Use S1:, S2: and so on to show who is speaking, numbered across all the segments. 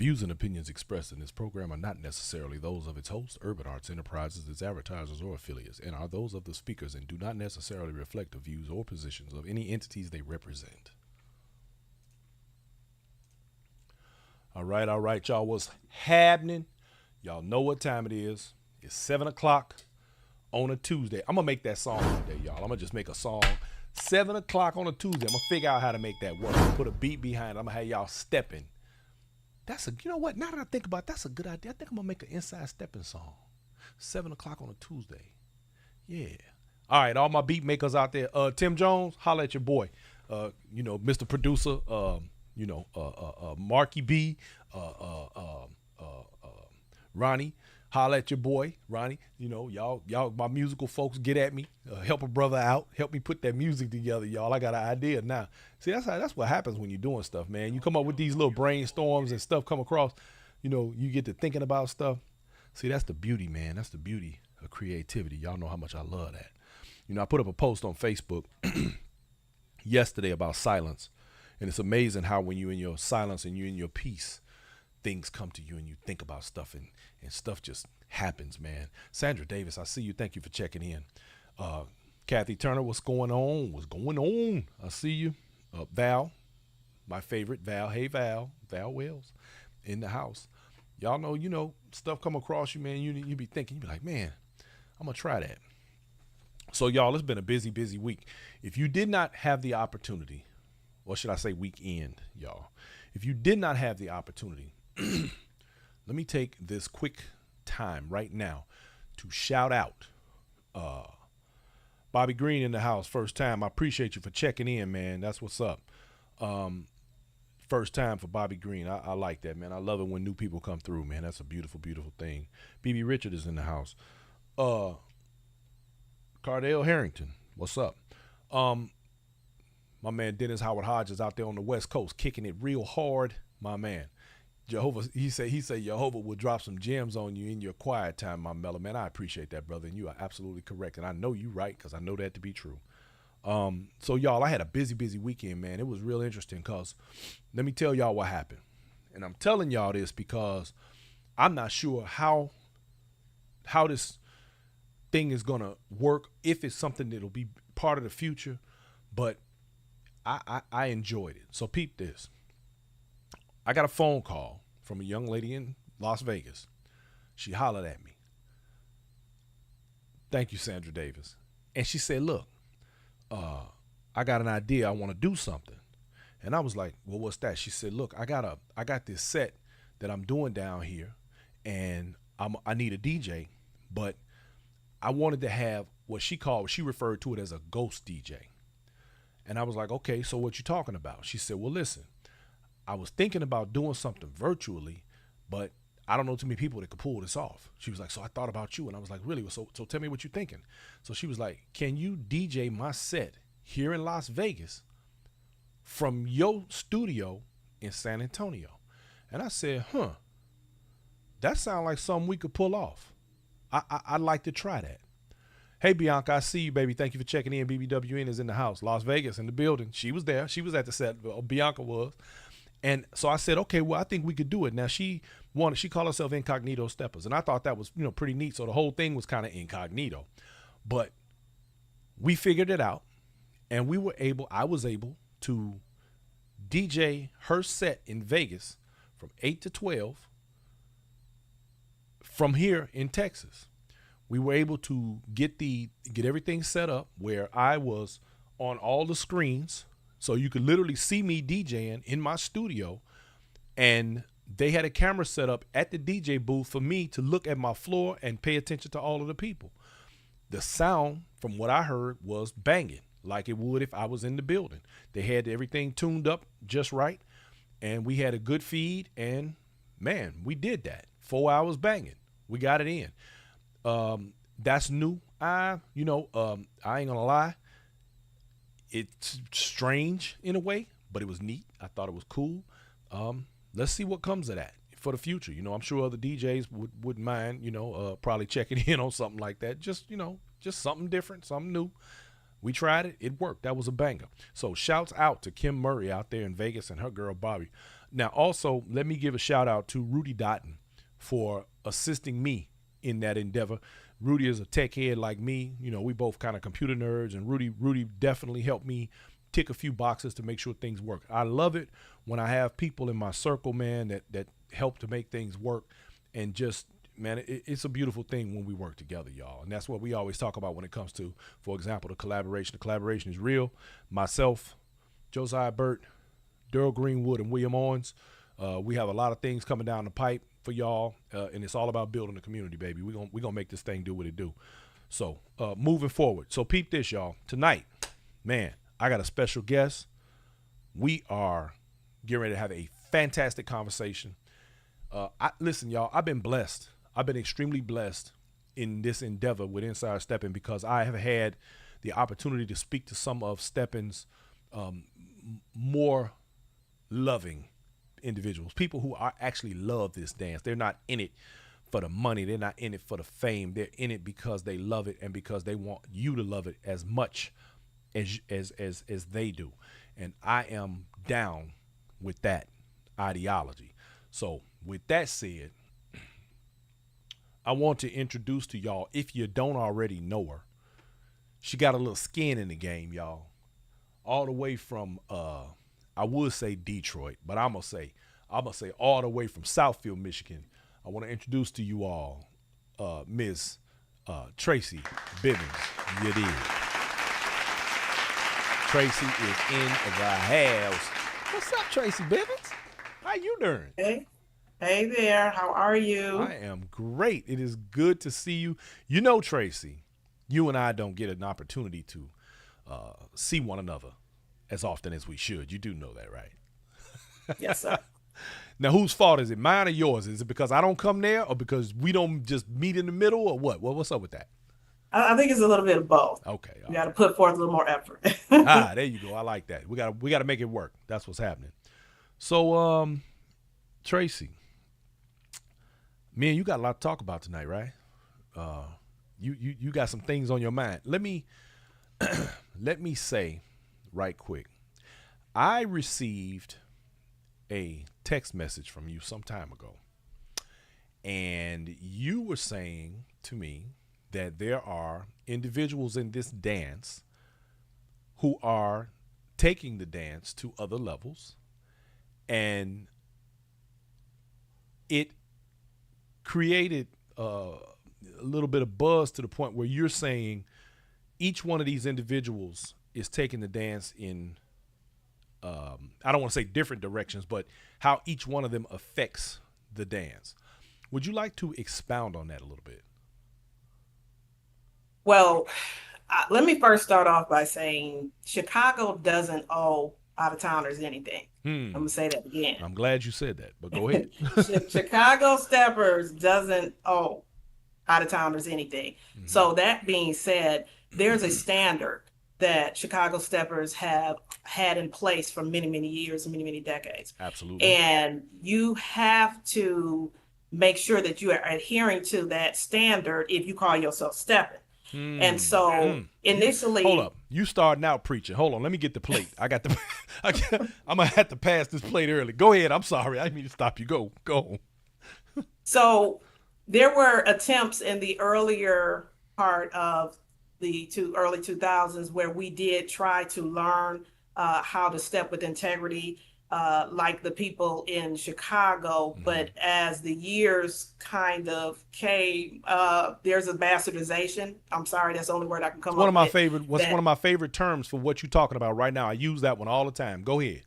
S1: views and opinions expressed in this program are not necessarily those of its host, Urban Arts Enterprises, its advertisers, or affiliates, and are those of the speakers and do not necessarily reflect the views or positions of any entities they represent. All right, y'all. What's happening? Y'all know what time it is. It's 7 o'clock on a Tuesday. I'm going to make that song today, y'all. I'm going to just make a song. 7 o'clock on a Tuesday. I'm going to figure out how to make that work. Put a beat behind it. I'm going to have y'all stepping. You know what? Now that I think about it, that's a good idea. I think I'm going to make an inside stepping song. 7 o'clock on a Tuesday. Yeah. All right, all my beat makers out there. Tim Jones, holla at your boy. Mr. Producer, Marky B, Ronnie, holla at your boy, Ronnie. Y'all, my musical folks, get at me. Help a brother out. Help me put that music together, y'all. I got an idea now. See, that's what happens when you're doing stuff, man. You come up with these little brainstorms and stuff come across. You get to thinking about stuff. See, that's the beauty, man. That's the beauty of creativity. Y'all know how much I love that. I put up a post on Facebook yesterday about silence. And it's amazing how when you're in your silence and you're in your peace, things come to you and you think about stuff and stuff just happens, man. Sandra Davis, I see you. Thank you for checking in. Kathy Turner, what's going on? What's going on? I see you. Val, my favorite, Val. Hey, Val Wells in the house. Y'all know, stuff come across you, man. You be thinking, you be like, man, I'm going to try that. So, y'all, it's been a busy, busy week. If you did not have the opportunity, or should I say weekend, y'all, if you did not have the opportunity, let me take this quick time right now to shout out Bobby Green in the house. First time. I appreciate you for checking in, man. That's what's up. First time for Bobby Green. I like that, man. I love it when new people come through, man. That's a beautiful, beautiful thing. BB Richard is in the house. Cardale Harrington, what's up? My man Dennis Howard Hodges out there on the West Coast kicking it real hard. My man. Jehovah, he said Jehovah will drop some gems on you in your quiet time, my mellow man. I appreciate that, brother, and you are absolutely correct. And I know you right because I know that to be true. So y'all, I had a busy, busy weekend, man. It was real interesting because let me tell y'all what happened. And I'm telling y'all this because I'm not sure how this thing is gonna work, if it's something that'll be part of the future, but I enjoyed it. So peep this. I got a phone call from a young lady in Las Vegas. She hollered at me. Thank you, Sandra Davis. And she said, look, I got an idea. I want to do something. And I was like, well, what's that? She said, look, I got this set that I'm doing down here, and I need a DJ, but I wanted to have what she referred to it as a ghost DJ. And I was like, okay, so what you talking about? She said, well, listen, I was thinking about doing something virtually, but I don't know too many people that could pull this off. She was like, so I thought about you. And I was like, really? So tell me what you're thinking. So she was like, can you DJ my set here in Las Vegas from your studio in San Antonio? And I said, that sounds like something we could pull off. I'd like to try that. Hey, Bianca, I see you, baby. Thank you for checking in. BBWN is in the house. Las Vegas in the building. She was there. She was at the set. Bianca was. And so I said, okay, well, I think we could do it. Now, she called herself Incognito Steppers. And I thought that was, pretty neat. So the whole thing was kind of incognito. But we figured it out. And I was able to DJ her set in Vegas from 8 to 12 from here in Texas. We were able to get everything set up where I was on all the screens, so you could literally see me DJing in my studio, and they had a camera set up at the DJ booth for me to look at my floor and pay attention to all of the people. The sound, from what I heard, was banging like it would if I was in the building. They had everything tuned up just right, and we had a good feed, and man, we did that. 4 hours banging. We got it in. That's new. I ain't gonna lie. It's strange in a way, but it was neat. I thought it was cool. Let's see what comes of that for the future. I'm sure other DJs wouldn't mind, probably checking in on something like that. Just something different, something new. We tried it. It worked. That was a banger. So shouts out to Kim Murray out there in Vegas and her girl Bobby. Now, also, let me give a shout out to Rudy Dotton for assisting me in that endeavor. Rudy is a tech head like me. You know, we both kind of computer nerds, and Rudy definitely helped me tick a few boxes to make sure things work. I love it when I have people in my circle, man, that help to make things work. And just, man, it's a beautiful thing when we work together, y'all. And that's what we always talk about when it comes to, for example, the collaboration. The collaboration is real. Myself, Josiah Burt, Daryl Greenwood, and William Owens. We have a lot of things coming down the pipe for y'all, and it's all about building the community, baby. We're gonna make this thing do what it do. So moving forward. So peep this, y'all. Tonight, man, I got a special guest. We are getting ready to have a fantastic conversation. Listen, y'all, I've been blessed. I've been extremely blessed in this endeavor with Inside Steppin because I have had the opportunity to speak to some of Steppin's more loving individuals, people who are actually love this dance. They're not in it for the money. They're not in it for the fame. They're in it because they love it and because they want you to love it as much as they do. And I am down with that ideology. So with that said, I want to introduce to y'all, if you don't already know her, she got a little skin in the game, y'all. All the way from I would say Detroit, but I'm gonna say all the way from Southfield, Michigan. I want to introduce to you all Ms. Tracey Bivins. You did. Tracey is in the house. What's up, Tracey Bivins? How you doing?
S2: Hey there, how are you?
S1: I am great. It is good to see you. You know, Tracey, you and I don't get an opportunity to see one another as often as we should. You do know that, right?
S2: Yes, sir.
S1: Now, whose fault is it? Mine or yours? Is it because I don't come there, or because we don't just meet in the middle, or what? What's up with that?
S2: I think it's a little bit of both.
S1: Okay.
S2: You got to put forth a little more effort.
S1: There you go. I like that. We got to make it work. That's what's happening. So, Tracey, me and you got a lot to talk about tonight, right? You got some things on your mind. Let me say right quick. I received a text message from you some time ago, and you were saying to me that there are individuals in this dance who are taking the dance to other levels, and it created a little bit of buzz to the point where you're saying each one of these individuals is taking the dance in I don't want to say different directions, but how each one of them affects the dance. Would you like to expound on that a little bit?
S2: Well, let me first start off by saying Chicago doesn't owe out-of-towners anything. I'm going to say that again.
S1: I'm glad you said that, but go ahead.
S2: Chicago Steppers doesn't owe out-of-towners anything. Mm-hmm. So that being said, there's a standard that Chicago Steppers have had in place for many, many years, many, many decades.
S1: Absolutely.
S2: And you have to make sure that you are adhering to that standard if you call yourself Steppin. And so initially,
S1: hold up, you starting out preaching. Hold on, let me get the plate. I'm gonna have to pass this plate early. Go ahead. I'm sorry, I didn't mean to stop you. Go.
S2: So there were attempts in the earlier part of the early 2000s where we did try to learn how to step with integrity, like the people in Chicago. Mm-hmm. But as the years kind of came, there's a bastardization. I'm sorry, that's the only word I can come up with.
S1: What's one of my favorite terms for what you're talking about right now? I use that one all the time. Go ahead.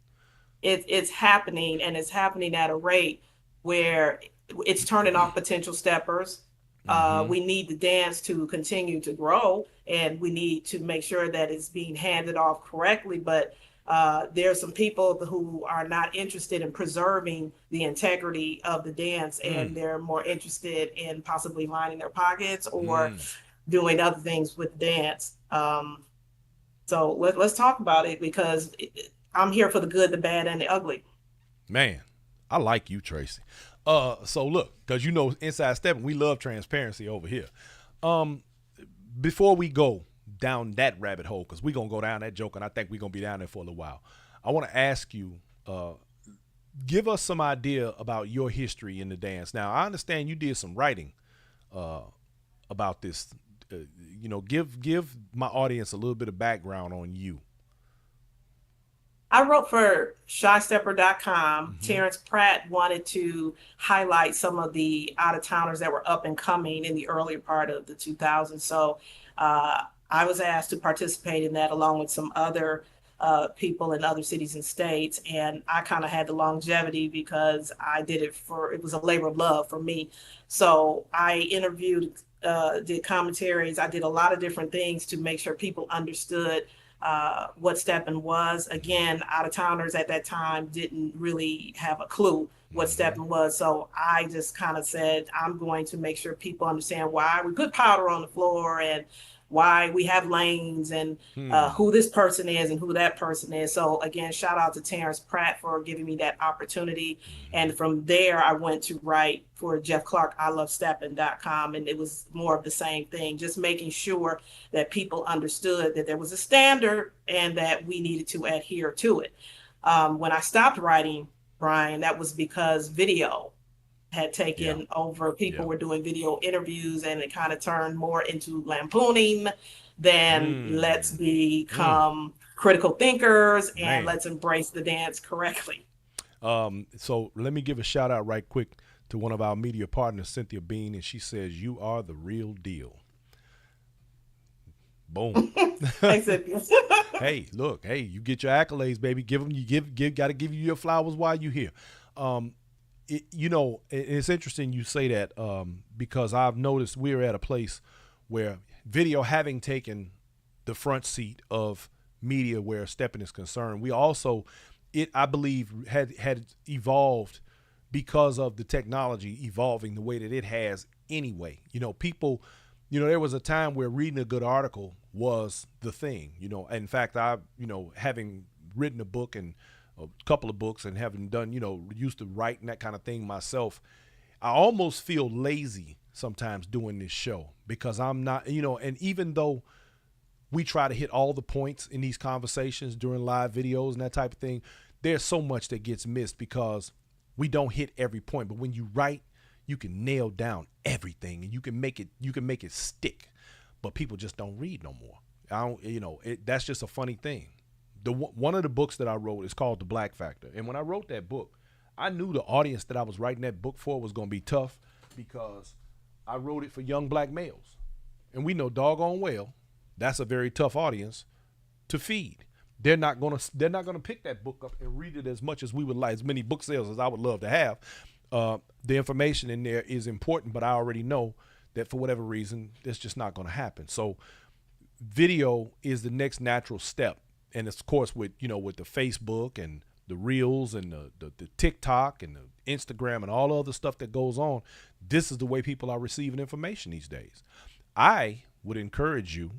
S2: It's happening, and it's happening at a rate where it's turning off potential steppers. Mm-hmm. We need the dance to continue to grow, and we need to make sure that it's being handed off correctly. But there are some people who are not interested in preserving the integrity of the dance, and they're more interested in possibly lining their pockets or doing other things with the dance. So let's talk about it, because I'm here for the good, the bad, and the ugly.
S1: Man, I like you, Tracey. So look, because you know, Inside Steppin, we love transparency over here. Before we go down that rabbit hole, because we're going to go down that joke, and I think we're going to be down there for a little while, I want to ask you, give us some idea about your history in the dance. Now, I understand you did some writing uh, about this. Give my audience a little bit of background on you.
S2: I wrote for ShyStepper.com.
S1: Mm-hmm.
S2: Terrence Pratt wanted to highlight some of the out of towners that were up and coming in the earlier part of the 2000s. So I was asked to participate in that along with some other people in other cities and states. And I kind of had the longevity because I did it it was a labor of love for me. So I interviewed, did commentaries. I did a lot of different things to make sure people understood what Steppin was. Again, out of towners at that time didn't really have a clue what
S1: Mm-hmm.
S2: Steppin was. So I just kind of said, I'm going to make sure people understand why we put powder on the floor and why we have lanes and
S1: Hmm.
S2: who this person is and who that person is. So again, shout out to Terrence Pratt for giving me that opportunity.
S1: Mm-hmm.
S2: And from there, I went to write for Jeff Clark, I love Steppin.com. And it was more of the same thing, just making sure that people understood that there was a standard and that we needed to adhere to it. When I stopped writing, Brian, that was because video had
S1: Yeah.
S2: taken over. People
S1: Yeah.
S2: were doing video interviews and it kind of turned more into lampooning than let's
S1: Mm. Mm.
S2: become critical thinkers and
S1: Man.
S2: let's embrace the dance correctly.
S1: So let me give a shout out right quick to one of our media partners, Cynthia Bean, and she says, "You are the real deal." Boom.
S2: Thanks, Cynthia.
S1: Hey, look, hey, you get your accolades, baby. Give them. You give. Got to give you your flowers while you here. Um, it's interesting you say that because I've noticed we're at a place where video having taken the front seat of media where Steppin is concerned, we also I believe had evolved because of the technology evolving the way that it has anyway. People, there was a time where reading a good article was the thing. In fact, having written a book and a couple of books and having done, used to write and that kind of thing myself, I almost feel lazy sometimes doing this show because I'm not, and even though we try to hit all the points in these conversations during live videos and that type of thing, there's so much that gets missed because we don't hit every point. But when you write, you can nail down everything and you can make it stick. But people just don't read no more. I don't, that's just a funny thing. One of the books that I wrote is called The Black Factor. And when I wrote that book, I knew the audience that I was writing that book for was going to be tough because I wrote it for young black males. And we know doggone well that's a very tough audience to feed. They're not gonna pick that book up and read it as much as we would like, as many book sales as I would love to have. The information in there is important, but I already know that for whatever reason, that's just not going to happen. So video is the next natural step. And of course, with the Facebook and the Reels and the TikTok and the Instagram and all the other stuff that goes on, this is the way people are receiving information these days. I would encourage you,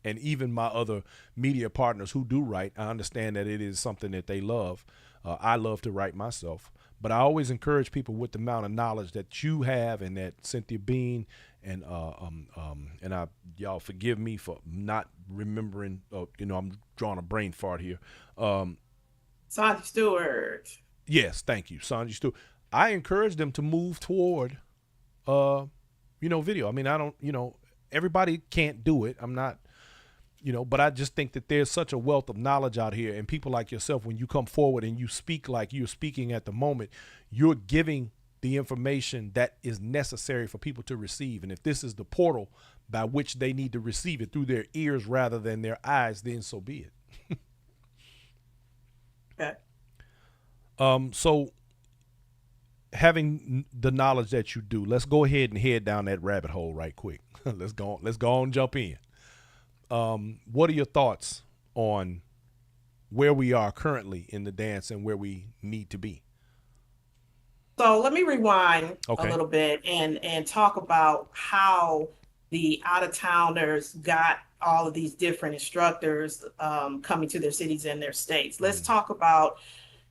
S1: and even my other media partners who do write, I understand that it is something that they love. I love to write myself, but I always encourage people with the amount of knowledge that you have and that Cynthia Bean and y'all forgive me for not remembering. I'm drawing a brain fart here.
S2: Sandra Stewart.
S1: Yes, thank you, Sandra Stewart. I encourage them to move toward, video. I mean, I don't, everybody can't do it. I'm not, but I just think that there's such a wealth of knowledge out here, and people like yourself, when you come forward and you speak like you're speaking at the moment, you're giving the information that is necessary for people to receive. And if this is the portal by which they need to receive it through their ears rather than their eyes, then so be it.
S2: Okay.
S1: So having the knowledge that you do, let's go ahead and head down that rabbit hole right quick. Let's go on and jump in. What are your thoughts on where we are currently in the dance and where we need to be?
S2: So let me rewind a
S1: Okay.
S2: little bit and talk about how the out of towners got all of these different instructors coming to their cities and their states. Let's
S1: Mm.
S2: talk about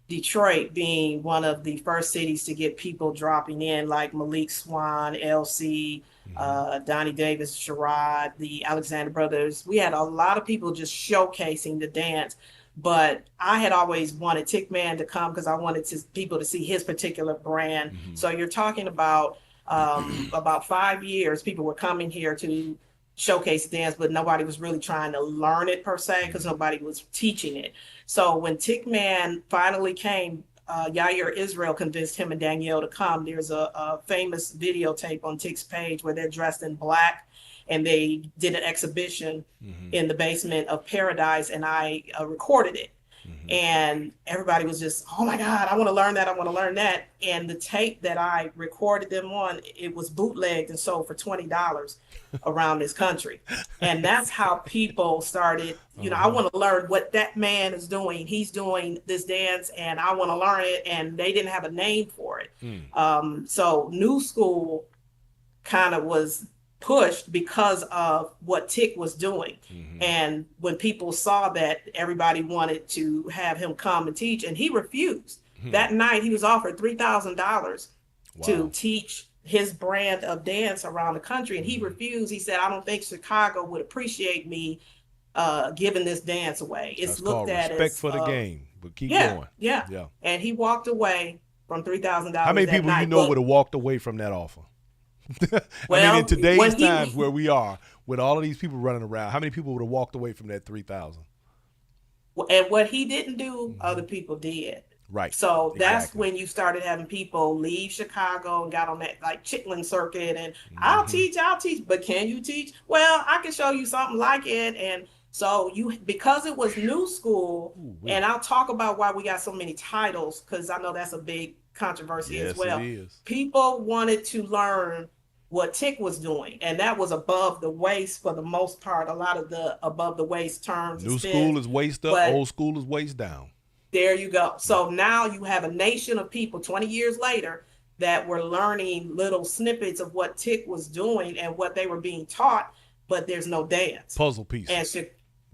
S2: Detroit being one of the first cities to get people dropping in, like Malik Swan, LC,
S1: Mm-hmm.
S2: Donnie Davis, Sherrod, the Alexander Brothers. We had a lot of people just showcasing the dance but I had always wanted Tickman to come because I wanted people to see his particular brand.
S1: Mm-hmm.
S2: So you're talking about 5 years, people were coming here to showcase dance, but nobody was really trying to learn it per se because nobody was teaching it. So when Tickman finally came, Yair Israel convinced him and Danielle to come. There's a famous videotape on Tick's page where they're dressed in black and they did an exhibition in the basement of Paradise, and I recorded it. And everybody was just, oh my God, I want to learn that. I want to learn that. And the tape that I recorded them on, it was bootlegged and sold for $20 around this country. And that's how people started, I want to learn what that man is doing. He's doing this dance and I want to learn it. And they didn't have a name for it. So New School kind of was pushed because of what Tick was doing. And when people saw that, everybody wanted to have him come and teach, and he refused. That night he was offered $3,000 to teach his brand of dance around the country, and he refused. He said, I don't think Chicago would appreciate me giving this dance away. It's
S1: That's
S2: looked at
S1: respect
S2: as
S1: for the game, but keep going.
S2: Yeah. And he walked away from $3,000.
S1: How many people
S2: night,
S1: would have walked away from that offer?
S2: Well,
S1: I mean, in today's times where we are, with all of these people running around, how many people would have walked away from that 3,000?
S2: And what he didn't do, other people did.
S1: Right.
S2: So that's when you started having people leave Chicago and got on that like Chitlin circuit and I'll teach, but can you teach? Well, I can show you something like it. And so because it was New School, and I'll talk about why we got so many titles, because I know that's a big controversy as well.
S1: It is.
S2: People wanted to learn what Tick was doing, and that was above the waist for the most part. A lot of the above the waist terms.
S1: New School is waist up, old school is waist down.
S2: There you go. So now you have a nation of people 20 years later that were learning little snippets of what Tick was doing and what they were being taught, but there's no dance.
S1: Puzzle pieces.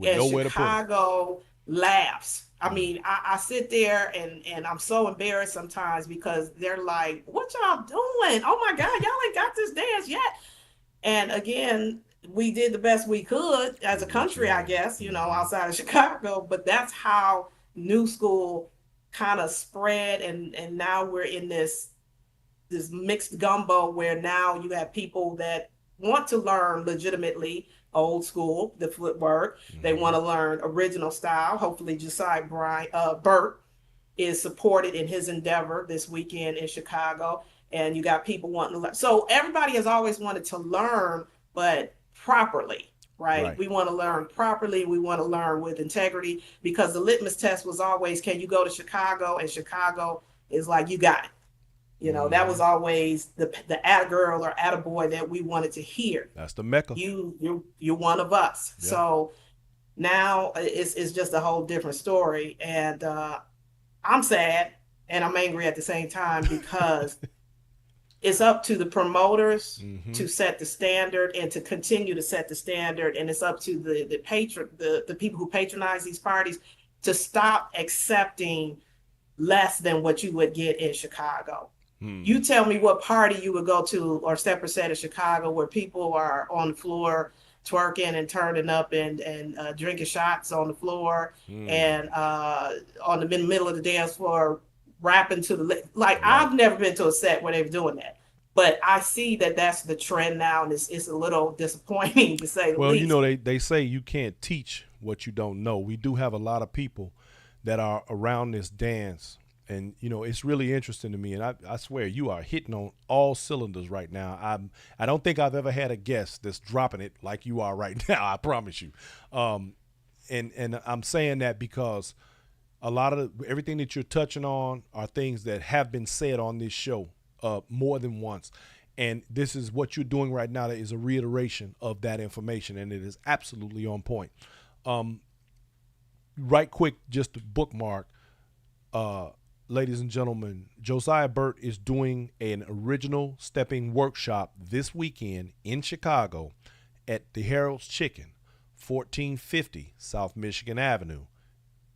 S2: And Chicago laughs. I mean, I sit there and I'm so embarrassed sometimes because they're like, what y'all doing? Oh my God, y'all ain't got this dance yet. And again, we did the best we could as a country, I guess, outside of Chicago, but that's how New School kind of spread. And now we're in this mixed gumbo where now you have people that want to learn legitimately old school, the footwork. They want to learn original style. Hopefully Josiah Burt is supported in his endeavor this weekend in Chicago. And you got people wanting to learn. So everybody has always wanted to learn, but properly, right? We want to learn properly. We want to learn with integrity, because the litmus test was always, can you go to Chicago? And Chicago is like, you got it. That was always the atta-girl or atta-boy that we wanted to hear.
S1: That's the Mecca.
S2: You're one of us. Yeah. So now it's just a whole different story. And I'm sad and I'm angry at the same time because it's up to the promoters to set the standard and to continue to set the standard. And it's up to the people who patronize these parties to stop accepting less than what you would get in Chicago. You tell me what party you would go to, or Stepper said in Chicago, where people are on the floor twerking and turning up and drinking shots on the floor and in the middle of the dance floor rapping to I've never been to a set where they're doing that. But I see that that's the trend now, and it's a little disappointing to say the least.
S1: Well, they say you can't teach what you don't know. We do have a lot of people that are around this dance. And, it's really interesting to me. And I swear you are hitting on all cylinders right now. I don't think I've ever had a guest that's dropping it like you are right now. I promise you. And I'm saying that because a lot of everything that you're touching on are things that have been said on this show more than once. And this is what you're doing right now. That is a reiteration of that information. And it is absolutely on point. Right quick, just to bookmark, ladies and gentlemen, Josiah Burt is doing an original stepping workshop this weekend in Chicago at the Harold's Chicken, 1450 South Michigan Avenue.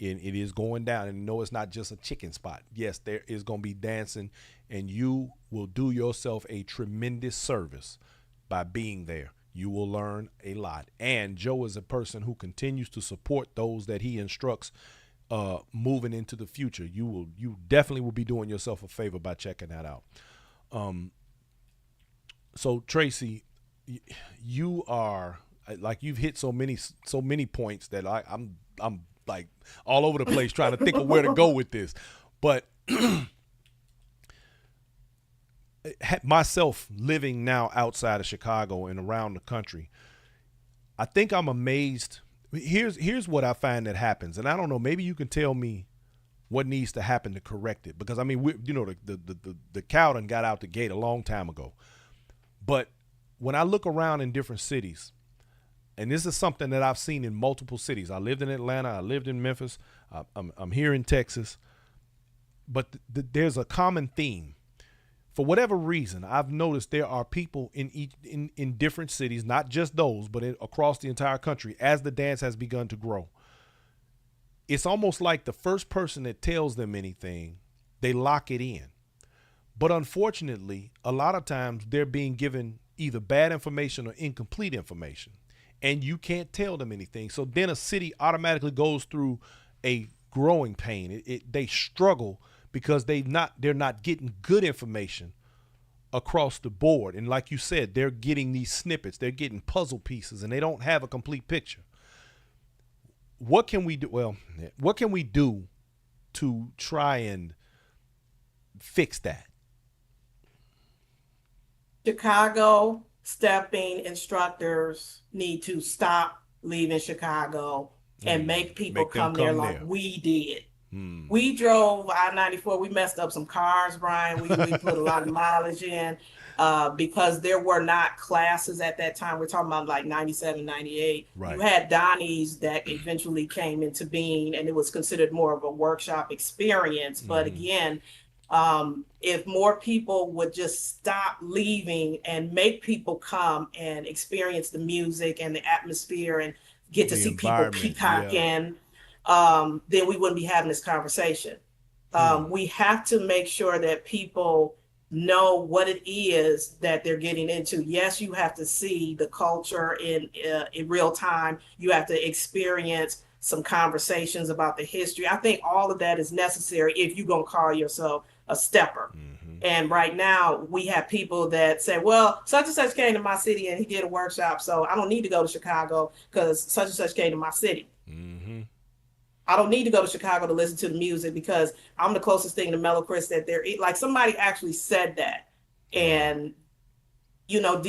S1: And it is going down. And no, it's not just a chicken spot. Yes, there is going to be dancing, and you will do yourself a tremendous service by being there. You will learn a lot. And Joe is a person who continues to support those that he instructs moving into the future. You definitely will be doing yourself a favor by checking that out. So Tracey, you are like, you've hit so many points that I'm like all over the place trying to think of where to go with this. But myself living now outside of Chicago and around the country, I think I'm amazed. Here's what I find that happens, and I don't know, maybe you can tell me what needs to happen to correct it, because I mean, the cow done got out the gate a long time ago. But when I look around in different cities, and this is something that I've seen in multiple cities. I lived in Atlanta, I lived in Memphis, I'm here in Texas, but there's a common theme. For whatever reason, I've noticed there are people in different cities, not just those, but across the entire country, as the dance has begun to grow. It's almost like the first person that tells them anything, they lock it in. But unfortunately, a lot of times they're being given either bad information or incomplete information, and you can't tell them anything. So then a city automatically goes through a growing pain. They struggle because they're not getting good information across the board. And like you said, they're getting these snippets, they're getting puzzle pieces, and they don't have a complete picture. What can we do? Well, what can we do to try and fix that?
S2: Chicago stepping instructors need to stop leaving Chicago and make people come there like we did. We drove I-94. We messed up some cars, Brian. We put a lot of mileage in because there were not classes at that time. We're talking about like 97, 98.
S1: Right.
S2: You had Donnie's that eventually came into being, and it was considered more of a workshop experience. But again, if more people would just stop leaving and make people come and experience the music and the atmosphere and get to see people peacocking, then we wouldn't be having this conversation. We have to make sure that people know what it is that they're getting into. Yes, you have to see the culture in real time. You have to experience some conversations about the history. I think all of that is necessary if you're going to call yourself a stepper. And right now we have people that say, well, such and such came to my city and he did a workshop, so I don't need to go to Chicago because such and such came to my city. I don't need to go to Chicago to listen to the music because I'm the closest thing to Mellow Chris that there is. Like, somebody actually said that. And, you know,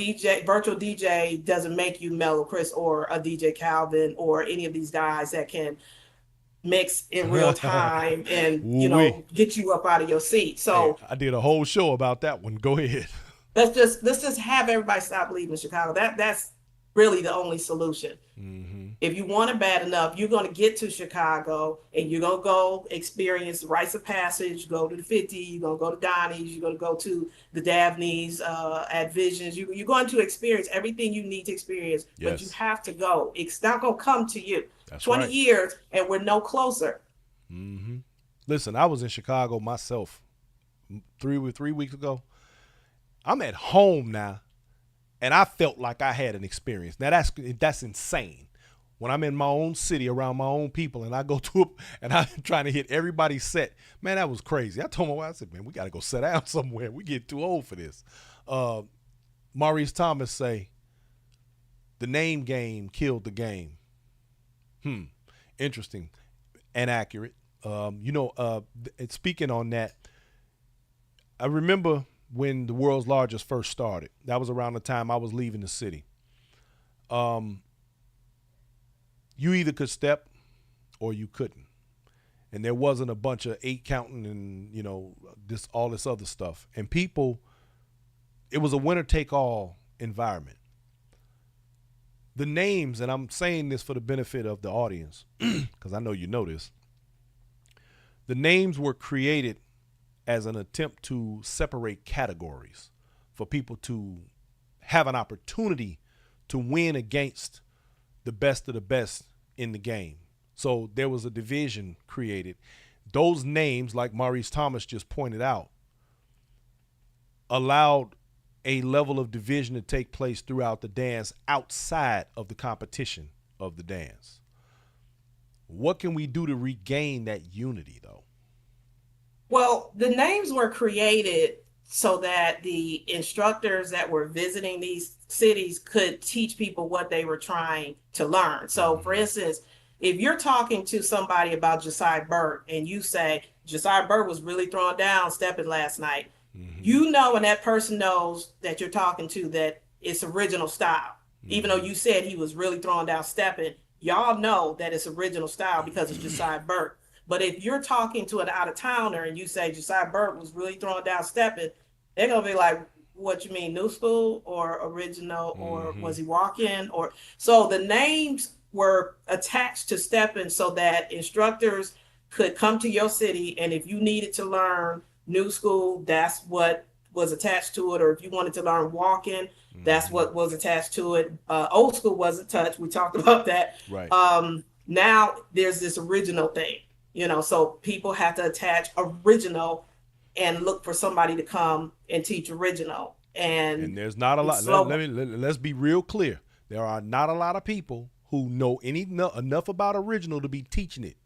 S2: virtual DJ doesn't make you Mellow Chris or a DJ Calvin or any of these guys that can mix in real time and, you know, get you up out of your seat. So
S1: hey, I did a whole show about that one. Go ahead.
S2: Let's just have everybody stop leaving Chicago. That's really the only solution. If you want it bad enough, you're going to get to Chicago and you're going to go experience the rites of passage, go to the 50, you're going to go to Donnie's, you're going to go to the Dabney's at Visions. You're going to experience everything you need to experience, but you have to go. It's not going to come to you.
S1: That's
S2: 20
S1: right.
S2: years and we're no closer.
S1: Listen, I was in Chicago myself 3 weeks ago. I'm at home now, and I felt like I had an experience. Now that's insane. When I'm in my own city around my own people and I go to it and I'm trying to hit everybody's set, man, that was crazy. I told my wife, I said, man, we got to go sit down somewhere. We get too old for this. Maurice Thomas say, the name game killed the game. Interesting and accurate. Speaking on that, I remember when the World's Largest first started. That was around the time I was leaving the city. You either could step or you couldn't. And there wasn't a bunch of 8 counting and, you know, all this other stuff. And people, it was a winner take all environment. The names, and I'm saying this for the benefit of the audience, because I know you know this, the names were created as an attempt to separate categories for people to have an opportunity to win against the best of the best in the game. So there was a division created. Those names, like Maurice Thomas just pointed out, allowed a level of division to take place throughout the dance outside of the competition of the dance. What can we do to regain that unity, though?
S2: Well, the names were created so that the instructors that were visiting these cities could teach people what they were trying to learn. So, for instance, if you're talking to somebody about Josiah Burt and you say, Josiah Burt was really throwing down Steppin last night, you know, and that person knows that you're talking to that it's original style. Even though you said he was really throwing down Steppin, y'all know that it's original style because it's Josiah Burt. But if you're talking to an out-of-towner and you say Josiah Burt was really throwing down Steppin, they're gonna be like, what you mean, new school or original, or was he walking? Or so the names were attached to Steppin so that instructors could come to your city, and if you needed to learn new school, that's what was attached to it. Or if you wanted to learn walking, that's what was attached to it. Old school wasn't touched. We talked about that.
S1: Right.
S2: Now there's this original thing. You know, so people have to attach original and look for somebody to come and teach original. And
S1: there's not a lot. Let's be real clear. There are not a lot of people who know enough about original to be teaching it.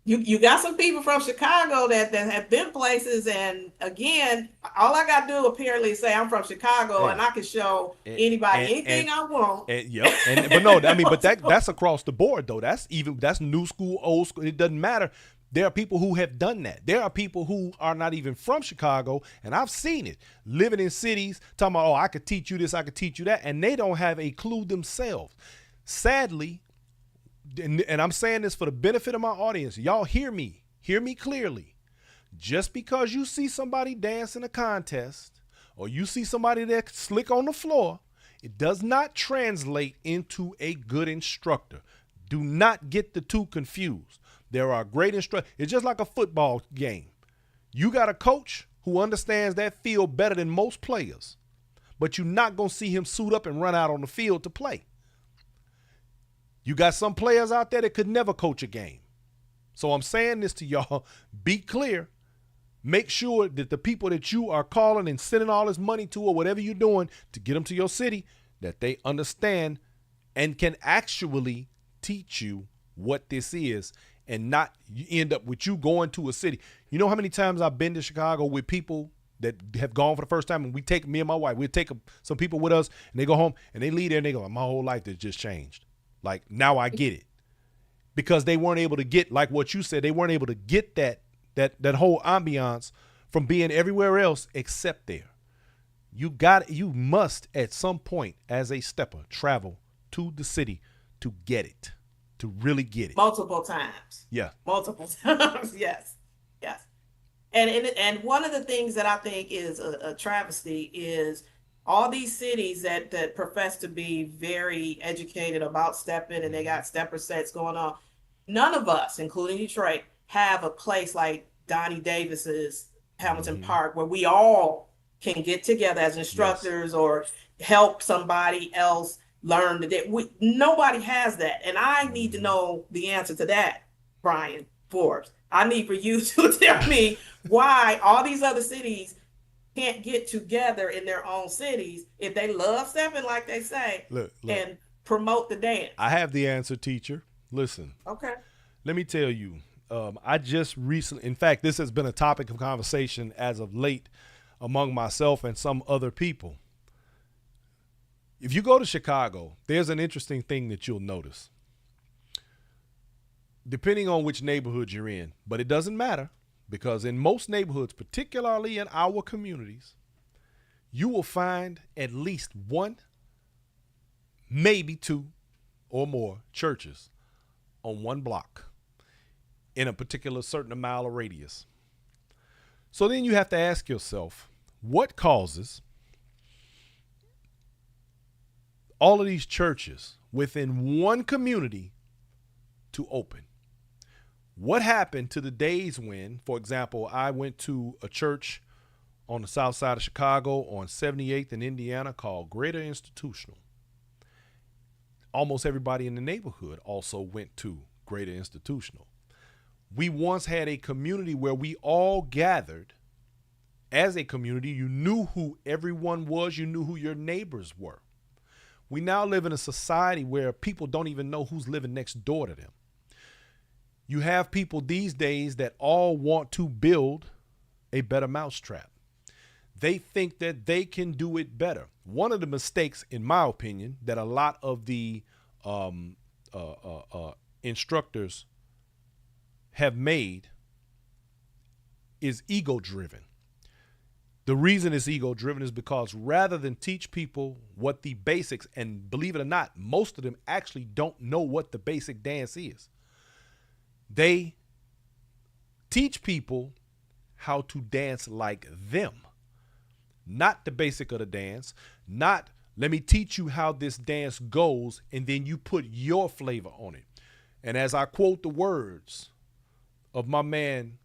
S1: You
S2: got some people from Chicago that have been places, and again, all I got to do apparently is say I'm from Chicago, and I can show anybody anything I want.
S1: But no, I mean, but that's across the board though. That's new school, old school. It doesn't matter. There are people who have done that. There are people who are not even from Chicago, and I've seen it, living in cities, talking about, oh, I could teach you this, I could teach you that, and they don't have a clue themselves. Sadly, and I'm saying this for the benefit of my audience, y'all hear me clearly. Just because you see somebody dance in a contest or you see somebody that's slick on the floor, it does not translate into a good instructor. Do not get the two confused. There are great instructors. It's just like a football game. You got a coach who understands that field better than most players, but you're not going to see him suit up and run out on the field to play. You got some players out there that could never coach a game. So I'm saying this to y'all, be clear. Make sure that the people that you are calling and sending all this money to or whatever you're doing to get them to your city, that they understand and can actually teach you what this is, and not you end up with you going to a city. You know how many times I've been to Chicago with people that have gone for the first time, and me and my wife, we'll take some people with us, and they go home and they leave there and they go, my whole life has just changed. Like, now I get it. Because they weren't able to get, like what you said, they weren't able to get that whole ambiance from being everywhere else except there. You must at some point as a stepper travel to the city to get it, to really get it.
S2: Multiple times.
S1: Yeah.
S2: Multiple times. Yes. Yes. And one of the things that I think is a travesty is all these cities that profess to be very educated about Steppin, and they got stepper sets going on. None of us, including Detroit, have a place like Donnie Davis's Hamilton Park where we all can get together as instructors or help somebody else learn nobody has that. And I need to know the answer to that, Brian Forbes. I need for you to tell me why all these other cities can't get together in their own cities if they love Steppin, like they say, look, and promote the dance.
S1: I have the answer, teacher. Listen.
S2: Okay.
S1: Let me tell you, I just recently, in fact, this has been a topic of conversation as of late among myself and some other people. If you go to Chicago, there's an interesting thing that you'll notice. Depending on which neighborhood you're in, but it doesn't matter. Because in most neighborhoods, particularly in our communities, you will find at least one, maybe two or more churches on one block in a particular certain mile of radius. So then you have to ask yourself, what causes all of these churches within one community to open? What happened to the days when, for example, I went to a church on the south side of Chicago on 78th in Indiana called Greater Institutional. Almost everybody in the neighborhood also went to Greater Institutional. We once had a community where we all gathered as a community. You knew who everyone was. You knew who your neighbors were. We now live in a society where people don't even know who's living next door to them. You have people these days that all want to build a better mousetrap. They think that they can do it better. One of the mistakes, in my opinion, that a lot of the instructors have made is ego driven. The reason it's ego driven is because rather than teach people what the basics, and believe it or not, most of them actually don't know what the basic dance is. They teach people how to dance like them, not the basic of the dance, not let me teach you how this dance goes and then you put your flavor on it. And as I quote the words of my man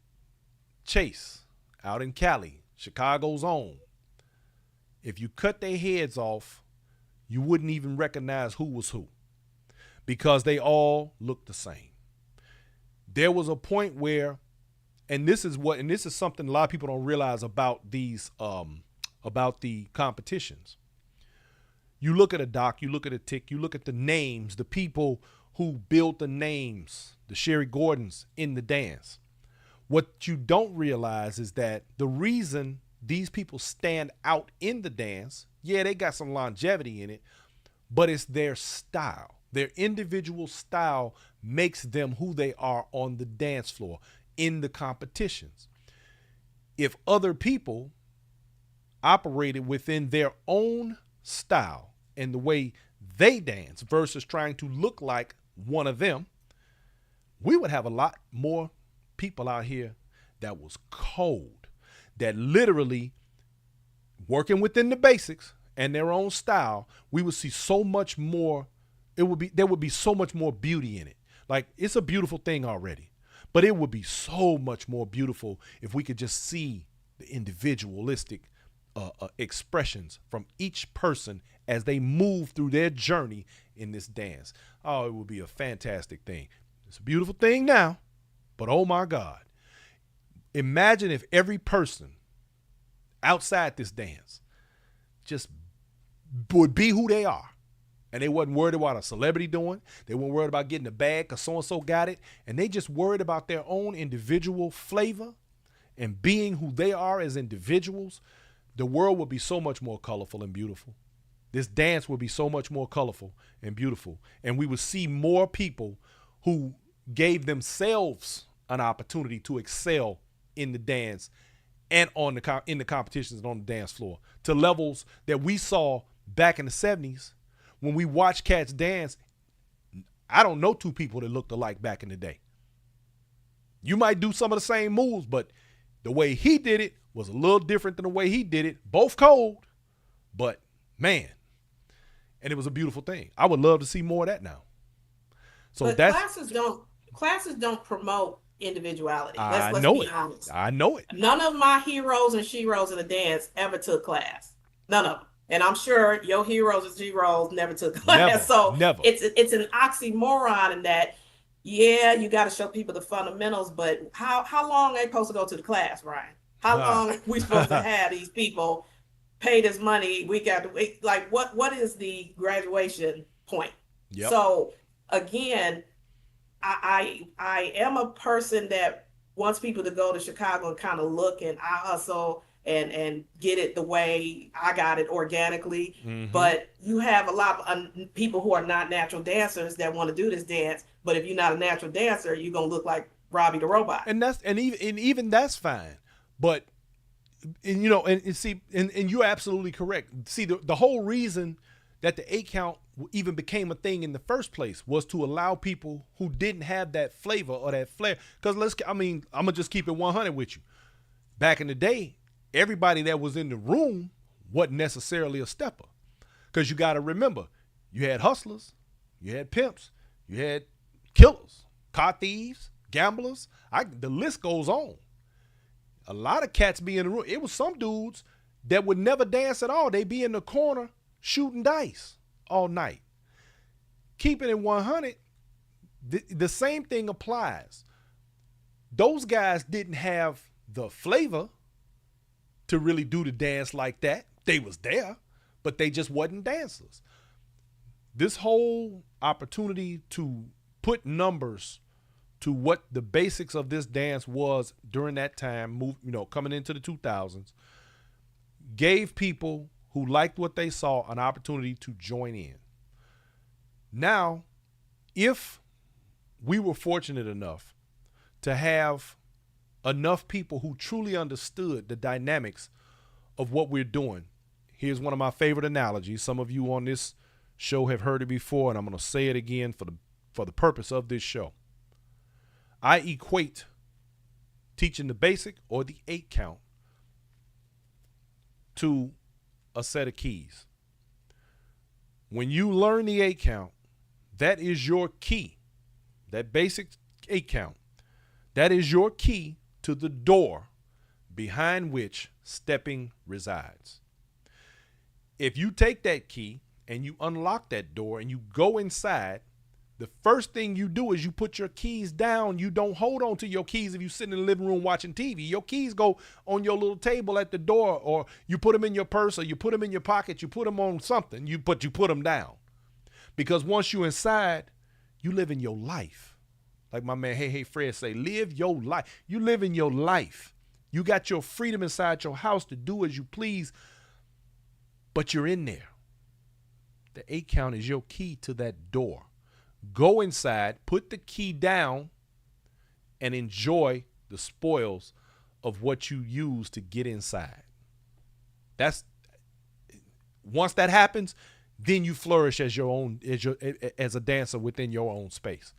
S1: Chase out in Cali, Chicago's own, if you cut their heads off, you wouldn't even recognize who was who because they all look the same. There was a point where, and this is something a lot of people don't realize about these, about the competitions. You look at a doc, you look at a tick, you look at the names, the people who built the names, the Sherry Gordons in the dance. What you don't realize is that the reason these people stand out in the dance, yeah, they got some longevity in it, but it's their style. Their individual style makes them who they are on the dance floor, in the competitions. If other people operated within their own style and the way they dance versus trying to look like one of them, we would have a lot more people out here that was cold, that literally working within the basics and their own style. We would see so much more. There would be so much more beauty in it. Like, it's a beautiful thing already, but it would be so much more beautiful if we could just see the individualistic expressions from each person as they move through their journey in this dance. Oh, it would be a fantastic thing. It's a beautiful thing now, but oh my God, imagine if every person outside this dance just would be who they are. And they wasn't worried about a celebrity doing. They weren't worried about getting a bag because so-and-so got it. And they just worried about their own individual flavor and being who they are as individuals. The world would be so much more colorful and beautiful. This dance would be so much more colorful and beautiful. And we would see more people who gave themselves an opportunity to excel in the dance and in the competitions and on the dance floor to levels that we saw back in the 70s. When we watch cats dance, I don't know two people that looked alike back in the day. You might do some of the same moves, but the way he did it was a little different than the way he did it. Both cold, but man, and it was a beautiful thing. I would love to see more of that now. So
S2: but
S1: that's
S2: classes don't promote individuality.
S1: Let's be honest. I know it.
S2: None of my heroes and sheroes in the dance ever took class. None of them. And I'm sure your heroes and sheroes never took class.
S1: Never.
S2: It's an oxymoron in that, yeah, you got to show people the fundamentals, but how long are they supposed to go to the class, Ryan? How long are we supposed to have these people pay this money week after week? Like, what is the graduation point?
S1: Yep.
S2: So again, I am a person that wants people to go to Chicago and kind of look, and I hustle and get it the way I got it organically. Mm-hmm. But you have a lot of people who are not natural dancers that want to do this dance. But if you're not a natural dancer, you're going to look like Robbie the Robot.
S1: And even that's fine. But, and you're absolutely correct. See, the whole reason that the 8 count even became a thing in the first place was to allow people who didn't have that flavor or that flair. Because I'm going to just keep it 100 with you. Back in the day, everybody that was in the room wasn't necessarily a stepper. Because you got to remember, you had hustlers, you had pimps, you had killers, car thieves, gamblers. The list goes on. A lot of cats be in the room. It was some dudes that would never dance at all. They'd be in the corner shooting dice all night. Keeping it 100, the same thing applies. Those guys didn't have the flavor to really do the dance like that. They was there, but they just wasn't dancers. This whole opportunity to put numbers to what the basics of this dance was during that time, coming into the 2000s, gave people who liked what they saw an opportunity to join in. Now, if we were fortunate enough to have enough people who truly understood the dynamics of what we're doing, here's one of my favorite analogies. Some of you on this show have heard it before, and I'm going to say it again for the purpose of this show. I equate teaching the basic or the 8 count to a set of keys. When you learn the 8 count, that is your key. That basic 8 count, that is your key to the door behind which stepping resides. If you take that key and you unlock that door and you go inside, the first thing you do is you put your keys down. You don't hold on to your keys if you sit in the living room watching TV. Your keys go on your little table at the door, or you put them in your purse, or you put them in your pocket. You put them on something, but you put them down. Because once you're inside, you live in your life. Like my man, Hey Fred say, live your life. You live in your life. You got your freedom inside your house to do as you please, but you're in there. The 8 count is your key to that door. Go inside, put the key down, and enjoy the spoils of what you use to get inside. Once that happens, then you flourish as as a dancer within your own space.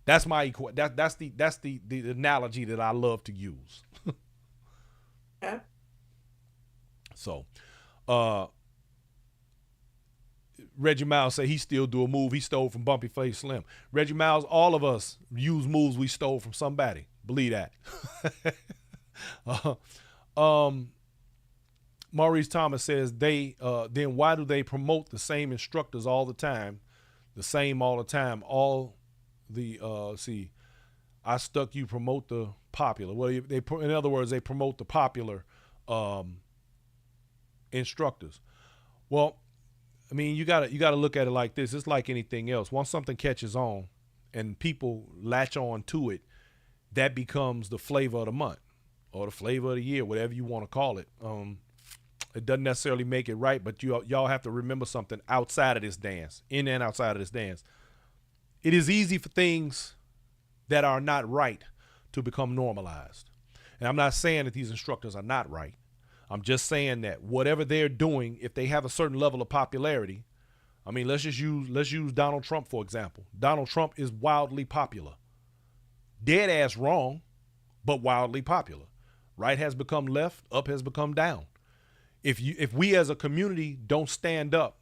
S1: That's the analogy that I love to use.
S2: Yeah.
S1: So, Reggie Miles say he still do a move he stole from Bumpy Face Slim. Reggie Miles, all of us use moves we stole from somebody. Believe that. Maurice Thomas says then why do they promote the same instructors all the time? The same all the time. I stuck you promote the popular. Well, in other words, they promote the popular instructors. Well, I mean, you gotta look at it like this. It's like anything else. Once something catches on and people latch on to it, that becomes the flavor of the month or the flavor of the year, whatever you want to call it. It doesn't necessarily make it right, but y'all have to remember something outside of this dance, in and outside of this dance. It is easy for things that are not right to become normalized. And I'm not saying that these instructors are not right. I'm just saying that whatever they're doing, if they have a certain level of popularity, I mean, let's use Donald Trump, for example. Donald Trump is wildly popular. Dead ass wrong, but wildly popular. Right has become left, up has become down. If we as a community don't stand up,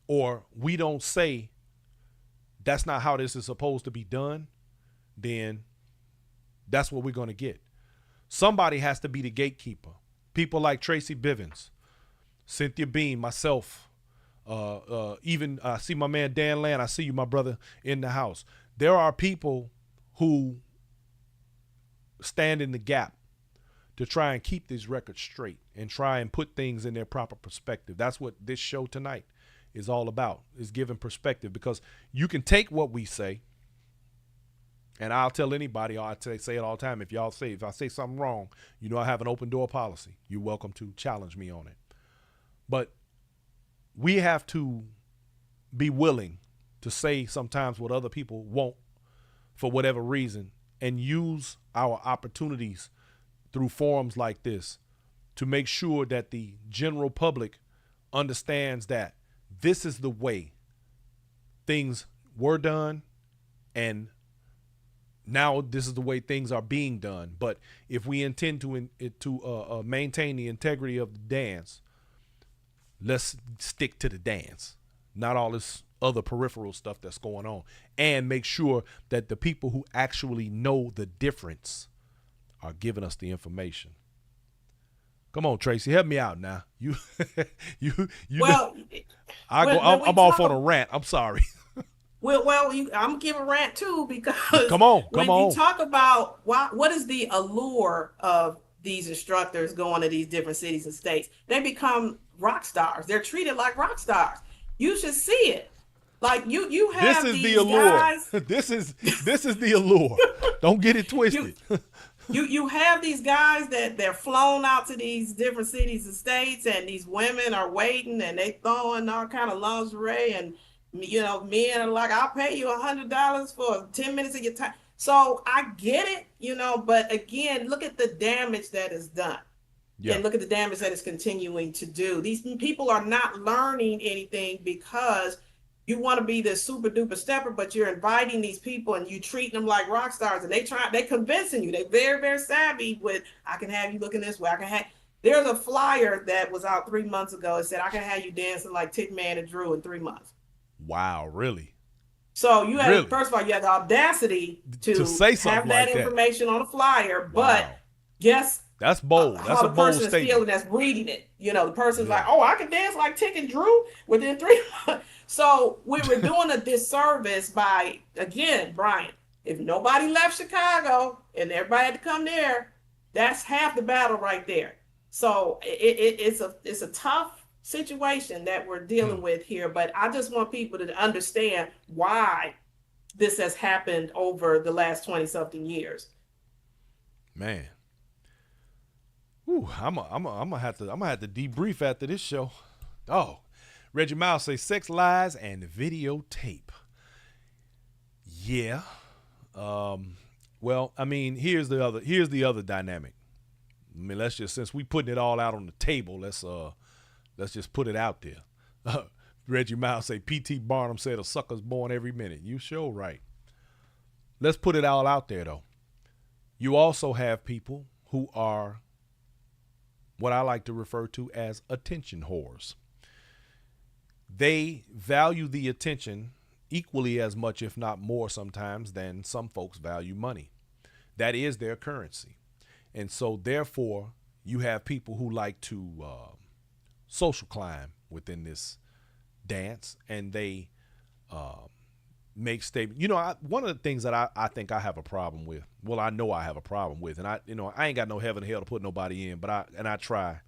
S1: or we don't say that's not how this is supposed to be done, then that's what we're going to get. Somebody has to be the gatekeeper. People like Tracey Bivins, Cynthia Bean, myself, even I see my man Dan Land. I see you, my brother, in the house. There are people who stand in the gap to try and keep these records straight and try and put things in their proper perspective. That's what this show tonight is all about, is giving perspective, because you can take what we say, and I'll tell anybody, I say it all the time, if I say something wrong, I have an open door policy. You're welcome to challenge me on it. But we have to be willing to say sometimes what other people won't for whatever reason, and use our opportunities through forums like this to make sure that the general public understands that this is the way things were done, and now this is the way things are being done. But if we intend to maintain the integrity of the dance, let's stick to the dance, not all this other peripheral stuff that's going on, and make sure that the people who actually know the difference are giving us the information. Come on, Tracey, help me out now.
S2: Well,
S1: I'm off on a rant. I'm sorry.
S2: I'm giving a rant too, because
S1: come on.
S2: You talk about what is the allure of these instructors going to these different cities and states, they become rock stars. They're treated like rock stars. You should see it. Like you
S1: This
S2: have
S1: is the
S2: these
S1: allure.
S2: guys.
S1: This is the allure. Don't get it
S2: You
S1: twisted.
S2: you have these guys that they're flown out to these different cities and states, and these women are waiting, and they throwing all kind of lingerie, and men are like, I'll pay you $100 for 10 minutes of your time. So I get it, but again, look at the damage that is done.
S1: Yeah.
S2: And look at the damage that it's continuing to do. These people are not learning anything because you want to be this super duper stepper, but you're inviting these people and you treating them like rock stars, and they convincing you. They're very, very savvy with, I can have you looking this way. There's a flyer that was out 3 months ago. It said, I can have you dancing like Tick Man and Drew in 3 months.
S1: Wow, really?
S2: So you have, first of all, you have the audacity to
S1: say something
S2: have that
S1: like
S2: information on a flyer,
S1: wow.
S2: but guess
S1: that's bold. That's a bold statement.
S2: is feeling that's reading it. The person's like, oh, I can dance like Tick and Drew within 3 months. So we were doing a disservice by, again, Brian, if nobody left Chicago and everybody had to come there, that's half the battle right there. So it's a tough situation that we're dealing with here, but I just want people to understand why this has happened over the last 20 something years.
S1: Man. Ooh, I'm gonna have to debrief after this show. Oh, Reggie Miles say sex lies and videotape. Yeah. Well, I mean, here's the other dynamic. I mean, let's just, since we putting it all out on the table, let's just put it out there. Reggie Miles say P.T. Barnum said a sucker's born every minute. You sure right. Let's put it all out there though. You also have people who are what I like to refer to as attention whores. They value the attention equally as much, if not more sometimes, than some folks value money. That is their currency. And so therefore, you have people who like to social climb within this dance, and they make statements. One of the things that I think I have a problem with, well, I know I have a problem with, and I ain't got no heaven or hell to put nobody in, but I try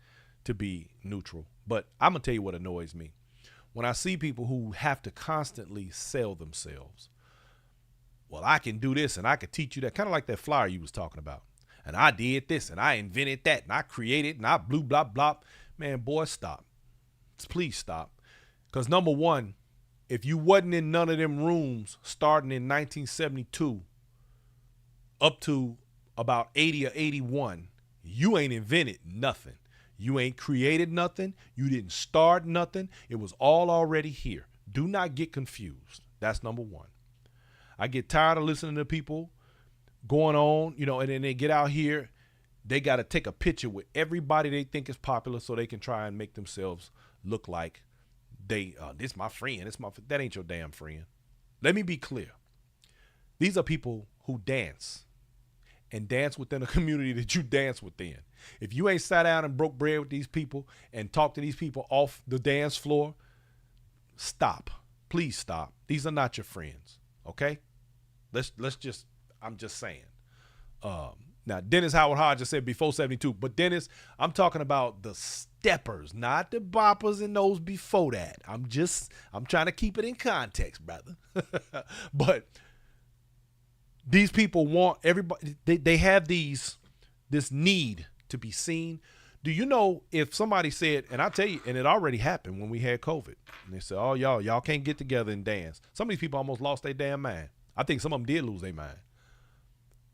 S1: to be neutral. But I'm going to tell you what annoys me. When I see people who have to constantly sell themselves. Well, I can do this and I can teach you that, kind of like that flyer you was talking about. And I did this and I invented that and I created and I blew blah, blah. Man, boy, stop. Please stop. Because number one, if you wasn't in none of them rooms starting in 1972 up to about 80 or 81, you ain't invented nothing. You ain't created nothing. You didn't start nothing. It was all already here. Do not get confused. That's number one. I get tired of listening to people going on, and then they get out here. They got to take a picture with everybody they think is popular so they can try and make themselves look like this my friend. That ain't your damn friend. Let me be clear. These are people who dance and dance within a community that you dance within. If you ain't sat down and broke bread with these people and talked to these people off the dance floor, stop. Please stop. These are not your friends. Okay? I'm just saying. Now, Dennis Howard Hodge just said before 72, but Dennis, I'm talking about the steppers, not the boppers and those before that. I'm trying to keep it in context, brother. But these people want everybody, they have this need to be seen. Do you know if somebody said, and I tell you, and it already happened when we had COVID, and they said, oh, y'all can't get together and dance. Some of these people almost lost their damn mind. I think some of them did lose their mind.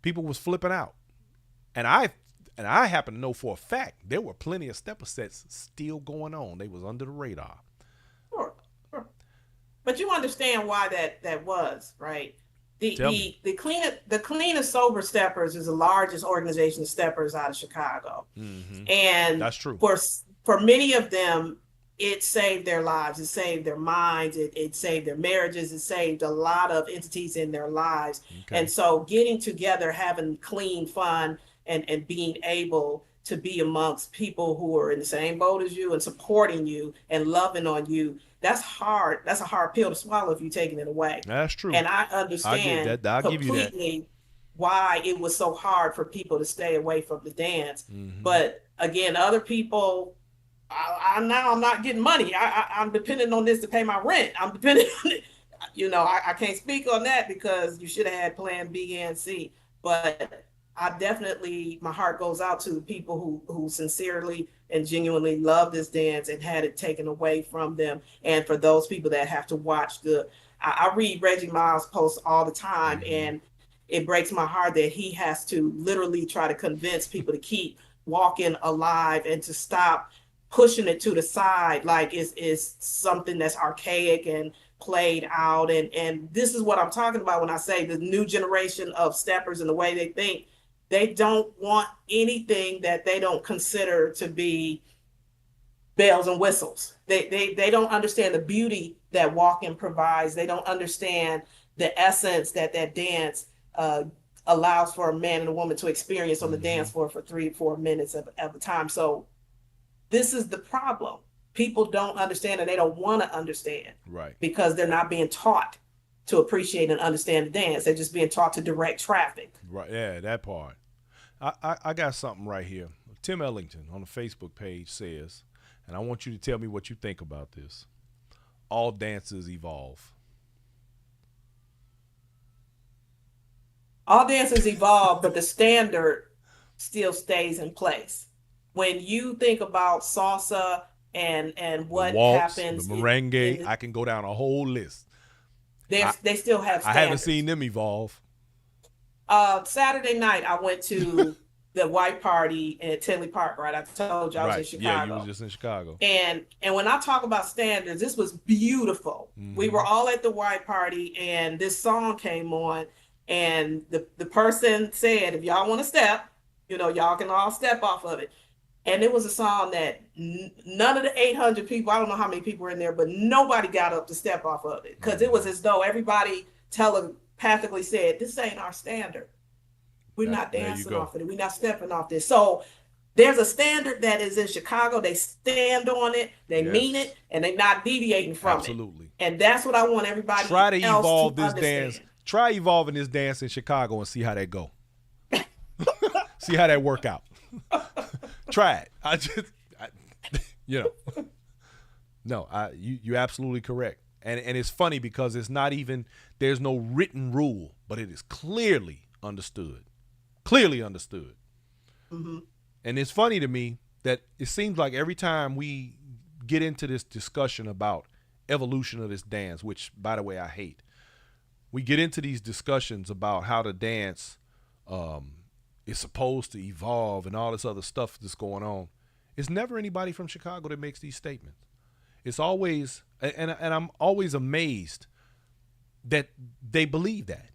S1: People was flipping out. And I happen to know for a fact there were plenty of stepper sets still going on. They was under the radar.
S2: Sure. But you understand why that was, right? The Clean and Sober Steppers is the largest organization of steppers out of Chicago.
S1: Mm-hmm.
S2: And
S1: that's true.
S2: For many of them, it saved their lives. It saved their minds. It saved their marriages. It saved a lot of entities in their lives. Okay. And so getting together, having clean fun, and being able to be amongst people who are in the same boat as you and supporting you and loving on you, that's hard. That's a hard pill to swallow if you're taking it away.
S1: That's true.
S2: And I understand completely why it was so hard for people to stay away from the dance. Mm-hmm. But again, other people I'm not getting money. I'm depending on this to pay my rent. I'm depending on it. I can't speak on that because you should have had plan B and C. But I definitely, my heart goes out to the people who sincerely and genuinely love this dance and had it taken away from them. And for those people that have to watch I read Reggie Miles' posts all the time, and it breaks my heart that he has to literally try to convince people to keep walking alive and to stop pushing it to the side like it's something that's archaic and played out. And this is what I'm talking about when I say the new generation of steppers and the way they think. They don't want anything that they don't consider to be bells and whistles. They don't understand the beauty that walking provides. They don't understand the essence that dance allows for a man and a woman to experience on the dance floor for 3 to 4 minutes at a time. So this is the problem. People don't understand, and they don't want to understand,
S1: right? Because
S2: they're not being taught to appreciate and understand the dance. They're just being taught to direct traffic.
S1: Right. Yeah, that part. I got something right here. Tim Ellington on the Facebook page says, and I want you to tell me what you think about this. All dances evolve.
S2: All dances evolve, but the standard still stays in place. When you think about salsa and what
S1: the waltz,
S2: happens,
S1: the merengue, I can go down a whole list.
S2: They still have standards.
S1: I haven't seen them evolve.
S2: Saturday night, I went to the white party at Tinley Park, right? I told you I was in Chicago.
S1: Yeah, you was just in Chicago.
S2: And when I talk about standards, this was beautiful. We were all at the white party, and this song came on, and the person said, if y'all want to step, y'all can all step off of it. And it was a song that none of the 800 people, I don't know how many people were in there, but nobody got up to step off of it because it was as though everybody telepathically said, this ain't our standard. We're not dancing off of it. We're not stepping off this. So there's a standard that is in Chicago. They stand on it. They mean it, and they're not deviating from it.
S1: Absolutely.
S2: And that's what I want everybody
S1: Try to evolve this
S2: understand.
S1: Dance. Try evolving this dance in Chicago and see how that go. See how that work out. Try it. You're absolutely correct. And it's funny because it's not even, there's no written rule, but it is clearly understood. Clearly understood.
S2: Mm-hmm.
S1: And it's funny to me that it seems like every time we get into this discussion about evolution of this dance, which, by the way, I hate, we get into these discussions about how the dance is supposed to evolve and all this other stuff that's going on. It's never anybody from Chicago that makes these statements. It's always, and I'm always amazed that they believe that.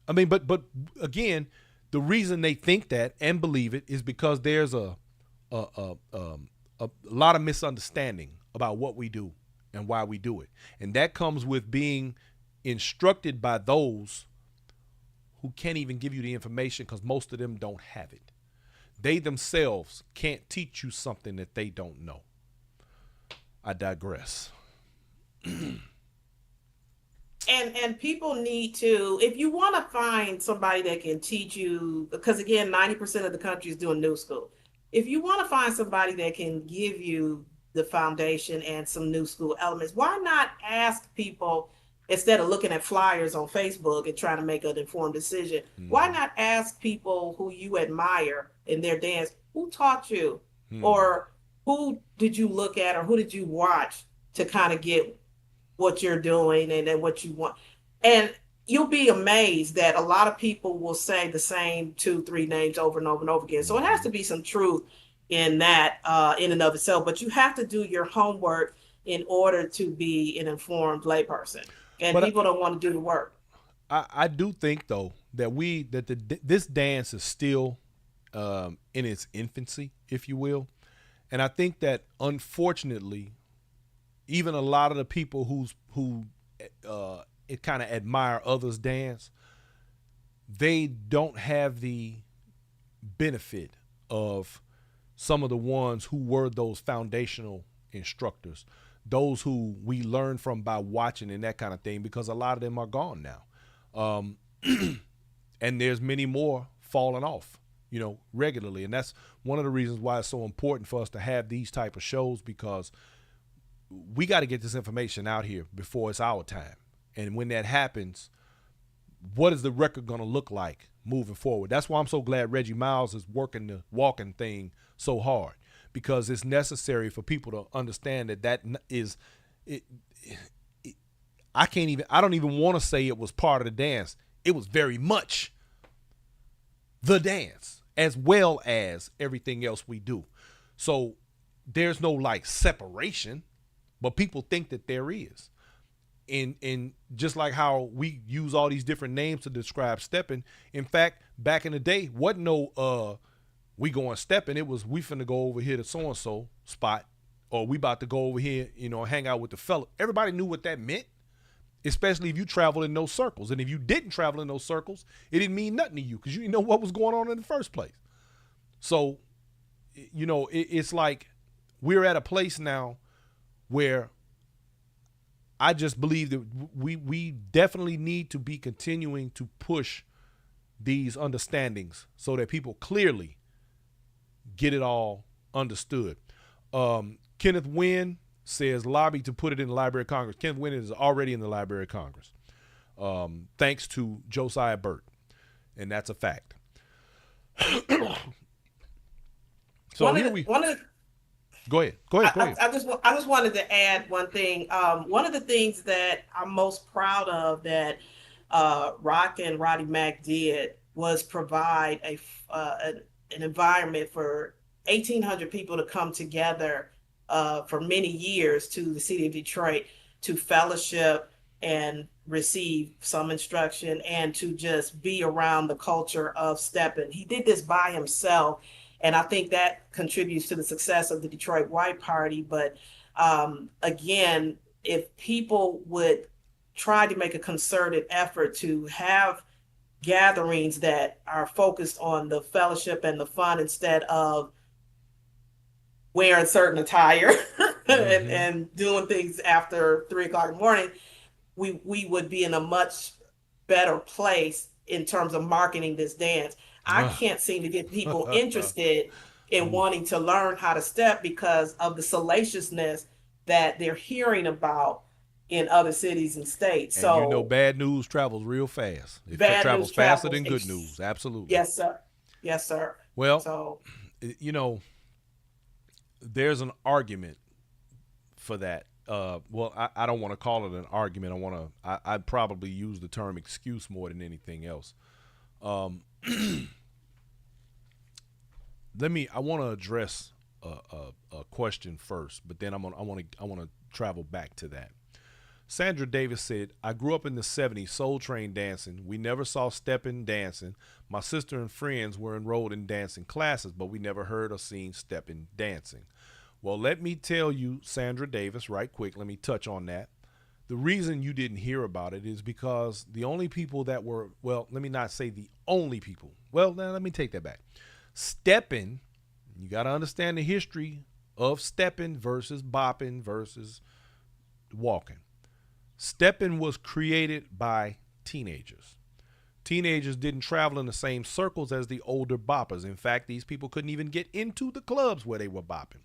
S1: I mean, but again, the reason they think that and believe it is because there's a lot of misunderstanding about what we do and why we do it. And that comes with being instructed by those who can't even give you the information because most of them don't have it. They themselves can't teach you something that they don't know. I digress.
S2: And people need to, if you want to find somebody that can teach you, because again, 90% of the country is doing new school. If you want to find somebody that can give you the foundation and some new school elements, why not ask people, instead of looking at flyers on Facebook and trying to make an informed decision, why not ask people who you admire in their dance, who taught you? Or who did you look at, or who did you watch to kind of get what you're doing and what you want? And you'll be amazed that a lot of people will say the same 2-3 names over and over and over again. So it has to be some truth in that in and of itself, but you have to do your homework in order to be an informed layperson. And people don't want to do the work.
S1: I do think though that this dance is still in its infancy, if you will. And I think that unfortunately, even a lot of the people who kind of admire others dance, they don't have the benefit of some of the ones who were those foundational instructors, those who we learn from by watching and that kind of thing, because a lot of them are gone now. And there's many more falling off, regularly. And that's one of the reasons why it's so important for us to have these type of shows, because we got to get this information out here before it's our time. And when that happens, what is the record going to look like moving forward? That's why I'm so glad Reggie Miles is working the walking thing so hard, because it's necessary for people to understand that is it. I don't even want to say it was part of the dance. It was very much the dance, as well as everything else we do. So there's no like separation, but people think that there is. And just like how we use all these different names to describe stepping, in fact, back in the day, wasn't no we going stepping. It was we finna go over here to so-and-so spot, or we about to go over here, hang out with the fella. Everybody knew what that meant, especially if you travel in those circles. And if you didn't travel in those circles, it didn't mean nothing to you because you didn't know what was going on in the first place. So, it's like we're at a place now where I just believe that we definitely need to be continuing to push these understandings so that people clearly get it all understood. Kenneth Wynn says lobby to put it in the Library of Congress. Kenneth Wynn is already in the Library of Congress, thanks to Josiah Burt, and that's a fact. So Go ahead.
S2: I just wanted to add one thing. One of the things that I'm most proud of that Rock and Roddy Mack did was provide an environment for 1,800 people to come together for many years to the city of Detroit to fellowship and receive some instruction and to just be around the culture of stepping. He did this by himself. And I think that contributes to the success of the Detroit White Party. But again, if people would try to make a concerted effort to have gatherings that are focused on the fellowship and the fun instead of wearing certain attire and doing things after 3 o'clock in the morning, we would be in a much better place in terms of marketing this dance. I can't seem to get people interested in wanting to learn how to step because of the salaciousness that they're hearing about in other cities and states.
S1: And so bad news travels real fast. It travels faster than good news. Absolutely.
S2: Yes, sir. Yes, sir.
S1: Well, there's an argument for that. I don't want to call it an argument. I'd probably use the term excuse more than anything else. I want to address a question first, but then I want to travel back to that. Sandra Davis said, I grew up in the 70s, Soul Train dancing. We never saw Steppin dancing. My sister and friends were enrolled in dancing classes, but we never heard or seen Steppin dancing. Well, let me tell you, Sandra Davis, right quick, let me touch on that. The reason you didn't hear about it is because the only people that were, well, let me not say the only people. Well, now let me take that back. Steppin, you got to understand the history of steppin versus bopping versus walking. Steppin was created by teenagers. Teenagers didn't travel in the same circles as the older boppers. In fact, these people couldn't even get into the clubs where they were bopping.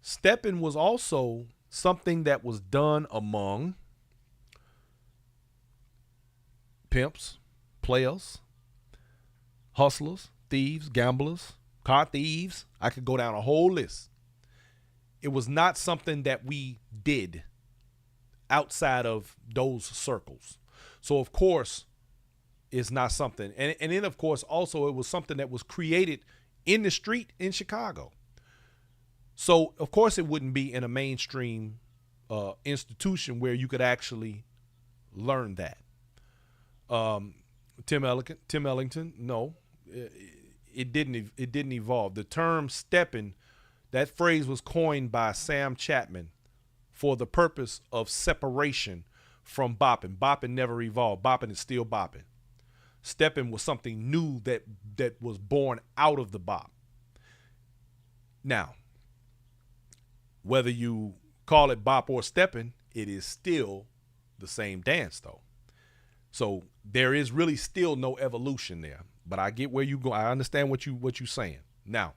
S1: Steppin was also something that was done among pimps, players, hustlers, thieves, gamblers, car thieves. I could go down a whole list. It was not something that we did outside of those circles. So, of course, it's not something. And then, of course, also it was something that was created in the street in Chicago. So, of course, it wouldn't be in a mainstream institution where you could actually learn that. Tim Ellington, no, it didn't evolve. The term steppin', that phrase was coined by Sam Chapman for the purpose of separation from bopping. Bopping never evolved. Bopping is still bopping. Steppin' was something new that was born out of the bop. Now, whether you call it bop or steppin', it is still the same dance, though. So there is really still no evolution there. but I get where you go. I understand what you saying. Now,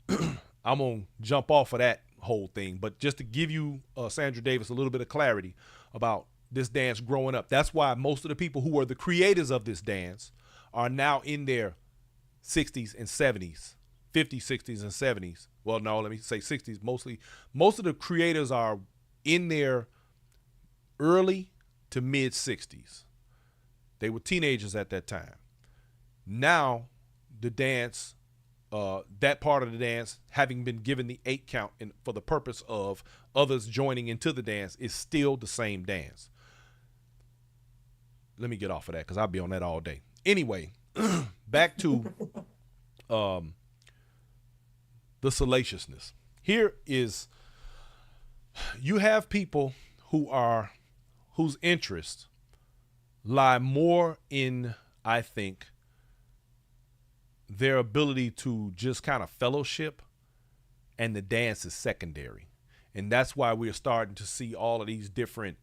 S1: I'm gonna jump off of that whole thing, but just to give you Sandra Davis a little bit of clarity about this dance growing up. That's why most of the people who are the creators of this dance are now in their 60s and 70s, 50s, 60s, and 70s. Well, no, let me say 60s mostly. Most of the creators are in their early to mid 60s. They were teenagers at that time. Now, the dance, that part of the dance, having been given the 8 count for the purpose of others joining into the dance, is still the same dance. Let me get off of that because I'll be on that all day. Anyway, back to the salaciousness. Here is, you have people whose interests lie more in, I think, their ability to just kind of fellowship, and the dance is secondary. And that's why we're starting to see all of these different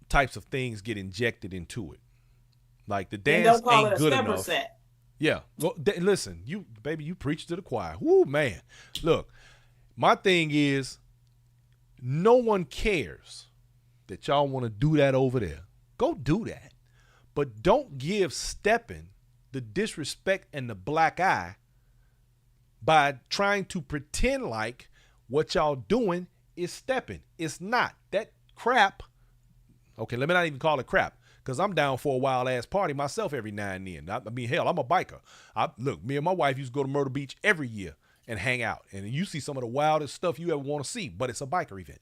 S1: types of things get injected into it. Like the dance ain't good enough. Set. Yeah. Well, listen, you preach to the choir. Woo, man. Look, my thing is, no one cares that y'all want to do that over there. Go do that. But don't give Steppin the disrespect and the black eye by trying to pretend like what y'all doing is Steppin. It's not. That crap. Okay, let me not even call it crap, because I'm down for a wild ass party myself every now and then. I mean, hell, I'm a biker. Look, me and my wife used to go to Myrtle Beach every year and hang out. And you see some of the wildest stuff you ever want to see, but it's a biker event.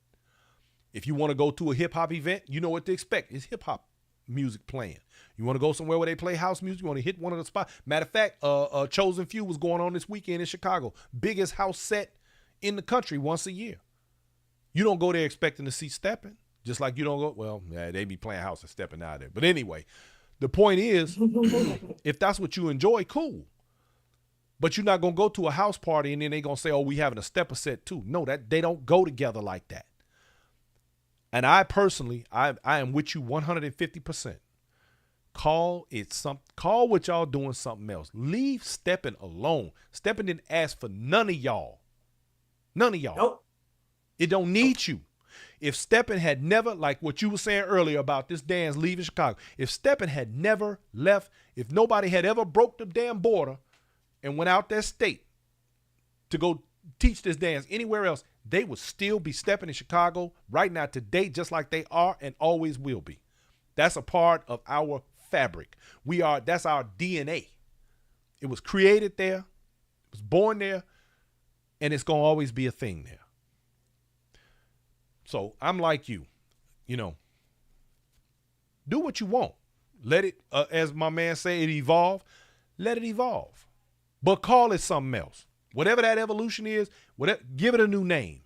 S1: If you want to go to a hip hop event, you know what to expect. It's hip hop music playing. You want to go somewhere where they play house music, you want to hit one of the spots. Matter of fact, Chosen Few was going on this weekend in Chicago. Biggest house set in the country once a year. You don't go there expecting to see Steppin. Just like you don't go, well, yeah, they be playing house and Steppin out there. But anyway, the point is, if that's what you enjoy, cool. But you're not going to go to a house party and then they going to say, oh, we having a Stepper set too. No, that they don't go together like that. And I personally, I am with you 150%. Call what y'all doing something else. Leave Steppin alone. Steppin didn't ask for none of y'all. None of y'all.
S2: Nope.
S1: It don't need you. If Steppin had never, like what you were saying earlier about this dance leaving Chicago, if Steppin had never left, if nobody had ever broke the damn border and went out that state to go teach this dance anywhere else, they would still be Steppin in Chicago right now today, just like they are and always will be. That's a part of our fabric. That's our DNA. It was created there, it was born there, and it's going to always be a thing there. So I'm like you, do what you want. Let it, as my man say, it evolve. Let it evolve, but call it something else. Whatever that evolution is, give it a new name.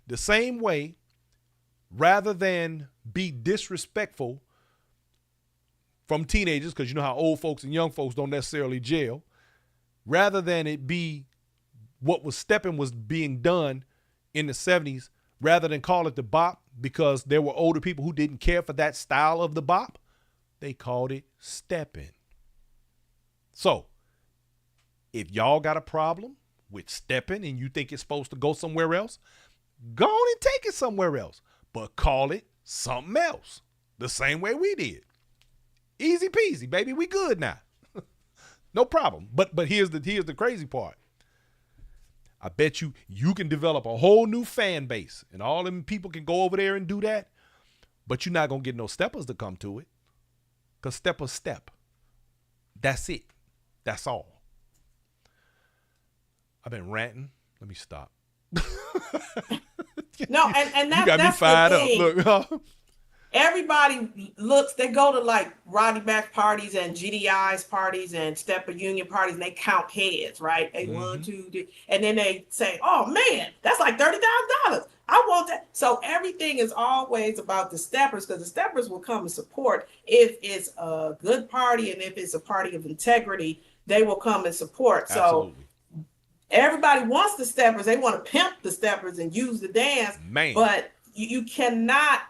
S1: The same way, rather than be disrespectful from teenagers, because you know how old folks and young folks don't necessarily gel, rather than it be what was Steppin was being done in the 70s, rather than call it the bop because there were older people who didn't care for that style of the bop, they called it Steppin. So, if y'all got a problem with Steppin and you think it's supposed to go somewhere else, go on and take it somewhere else. But call it something else. The same way we did. Easy peasy, baby. We good now. No problem. But here's the crazy part. I bet you can develop a whole new fan base and all them people can go over there and do that. But you're not going to get no steppers to come to it. Because steppers step. That's it. That's all. I've been ranting. Let me stop.
S2: No, and
S1: you got me fired up. Look.
S2: Everybody they go to like Rodney Mack parties and GDI's parties and Stepper Union parties, and they count heads, right? They 1, 2, 3, and then they say, oh man, that's like $30,000. I want that. So everything is always about the steppers, because the steppers will come and support if it's a good party and if it's a party of integrity, they will come and support. Absolutely. So everybody wants the steppers. They want to pimp the steppers and use the dance, man. But you cannot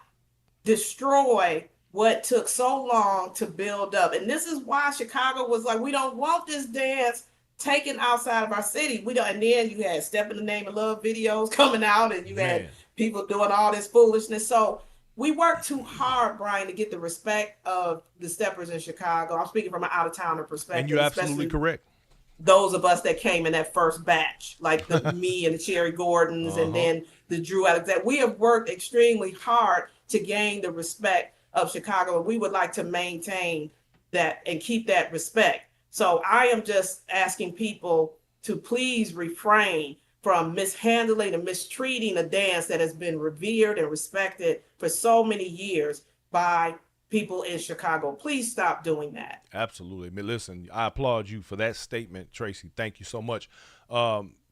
S2: destroy what took so long to build up. And this is why Chicago was like, we don't want this dance taken outside of our city. We don't. And then you had Step in the Name of Love videos coming out, and you had
S1: Man.
S2: people doing all this foolishness. So we worked too hard, Brian, to get the respect of the steppers in Chicago. I'm speaking from an out of towner
S1: And
S2: perspective,
S1: you're absolutely
S2: especially
S1: correct.
S2: those of us that came in that first batch, like the me and the Cherry Gordons, and then the Drew Alexander. We have worked extremely hard to gain the respect of Chicago, and we would like to maintain that and keep that respect. So I am just asking people to please refrain from mishandling and mistreating a dance that has been revered and respected for so many years by people in Chicago. Please stop doing that.
S1: Absolutely. I mean, listen, I applaud you for that statement, Tracey. Thank you so much.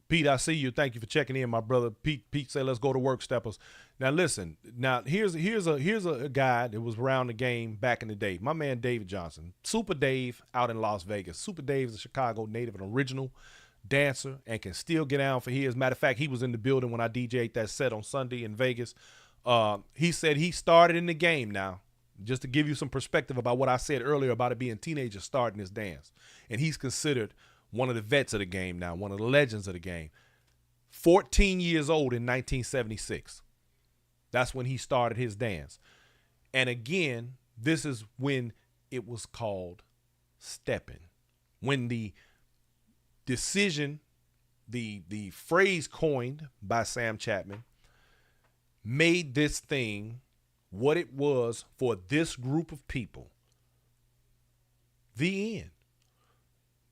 S1: Pete, I see you. Thank you for checking in, my brother. Pete said, "Let's go to work, steppers." Now, listen. Now, here's a guy that was around the game back in the day. My man, David Johnson, Super Dave, out in Las Vegas. Super Dave is a Chicago native, an original dancer, and can still get down for his. Matter of fact, he was in the building when I DJ'd that set on Sunday in Vegas. He said he started in the game now. Just to give you some perspective about what I said earlier about it being teenagers starting this dance. And he's considered one of the vets of the game now, one of the legends of the game. 14 years old in 1976. That's when he started his dance. And again, this is when it was called Steppin. When the decision, the phrase coined by Sam Chapman, made this thing what it was for this group of people. The end.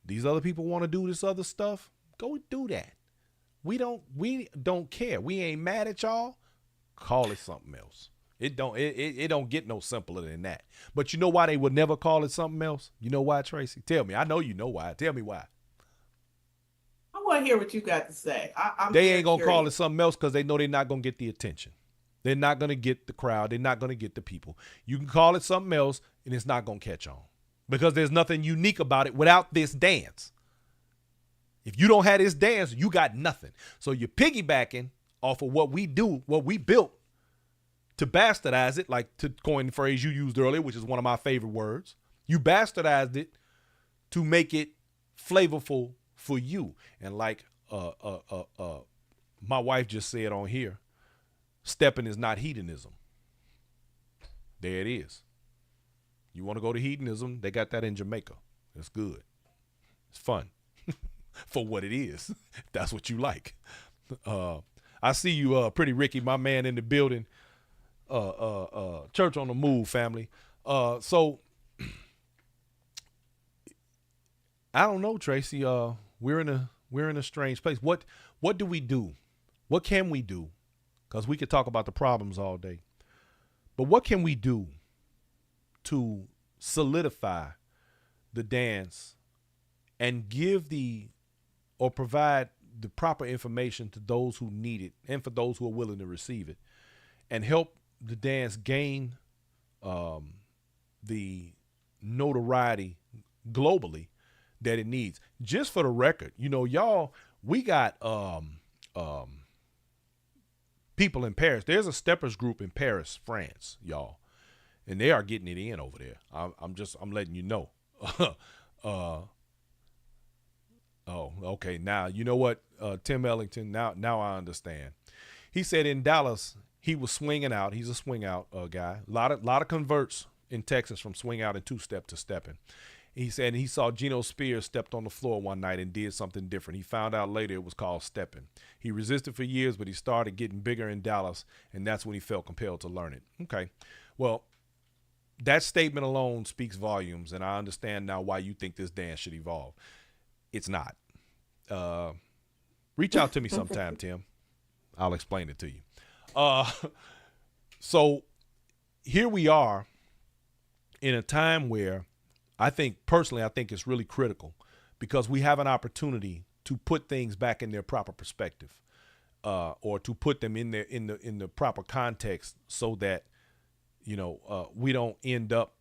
S1: These other people want to do this other stuff, go do that. We don't care. We ain't mad at y'all. Call it something else. It don't get no simpler than that. But you know why they would never call it something else? You know why, Tracey? Tell me. I know you know why. Tell me why.
S2: I want to hear what you got to say.
S1: They ain't gonna call it something else because they know they're not gonna get the attention. They're not going to get the crowd. They're not going to get the people. You can call it something else, and it's not going to catch on because there's nothing unique about it without this dance. If you don't have this dance, you got nothing. So you're piggybacking off of what we do, what we built to bastardize it, like to coin the phrase you used earlier, which is one of my favorite words. You bastardized it to make it flavorful for you. And like my wife just said on here, stepping is not hedonism. There it is. You want to go to hedonism? They got that in Jamaica. It's good. It's fun for what it is. That's what you like. I see you, Pretty Ricky, my man in the building. Church on the Move, family. So I don't know, Tracey. We're in a strange place. What do we do? What can we do? Because we could talk about the problems all day. But what can we do to solidify the dance and provide the proper information to those who need it and for those who are willing to receive it and help the dance gain the notoriety globally that it needs? Just for the record, y'all, we got people in Paris. There's a steppers group in Paris, France, y'all, and they are getting it in over there. I'm letting you know. Oh, okay. Now you know what, Tim Ellington. Now I understand. He said in Dallas he was swinging out. He's a swing out guy. A lot of converts in Texas from swing out and two-step to stepping. He said he saw Geno Spears stepped on the floor one night and did something different. He found out later it was called stepping. He resisted for years, but he started getting bigger in Dallas, and that's when he felt compelled to learn it. Okay. Well, that statement alone speaks volumes, and I understand now why you think this dance should evolve. It's not. Reach out to me sometime, Tim. I'll explain it to you. So here we are in a time where I think it's really critical because we have an opportunity to put things back in their proper perspective, or to put them in the proper context so that, we don't end up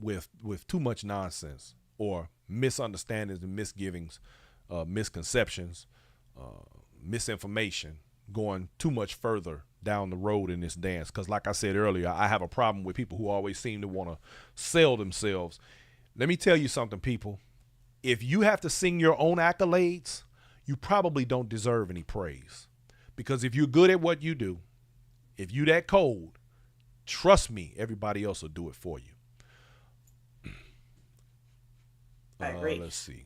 S1: with too much nonsense or misunderstandings and misgivings, misconceptions, misinformation going too much further down the road in this dance, because like I said earlier, I have a problem with people who always seem to want to sell themselves. Let me tell you something, people. If you have to sing your own accolades, you probably don't deserve any praise. Because if you're good at what you do, if you that cold, trust me, everybody else will do it for you.
S2: I agree.
S1: Let's see.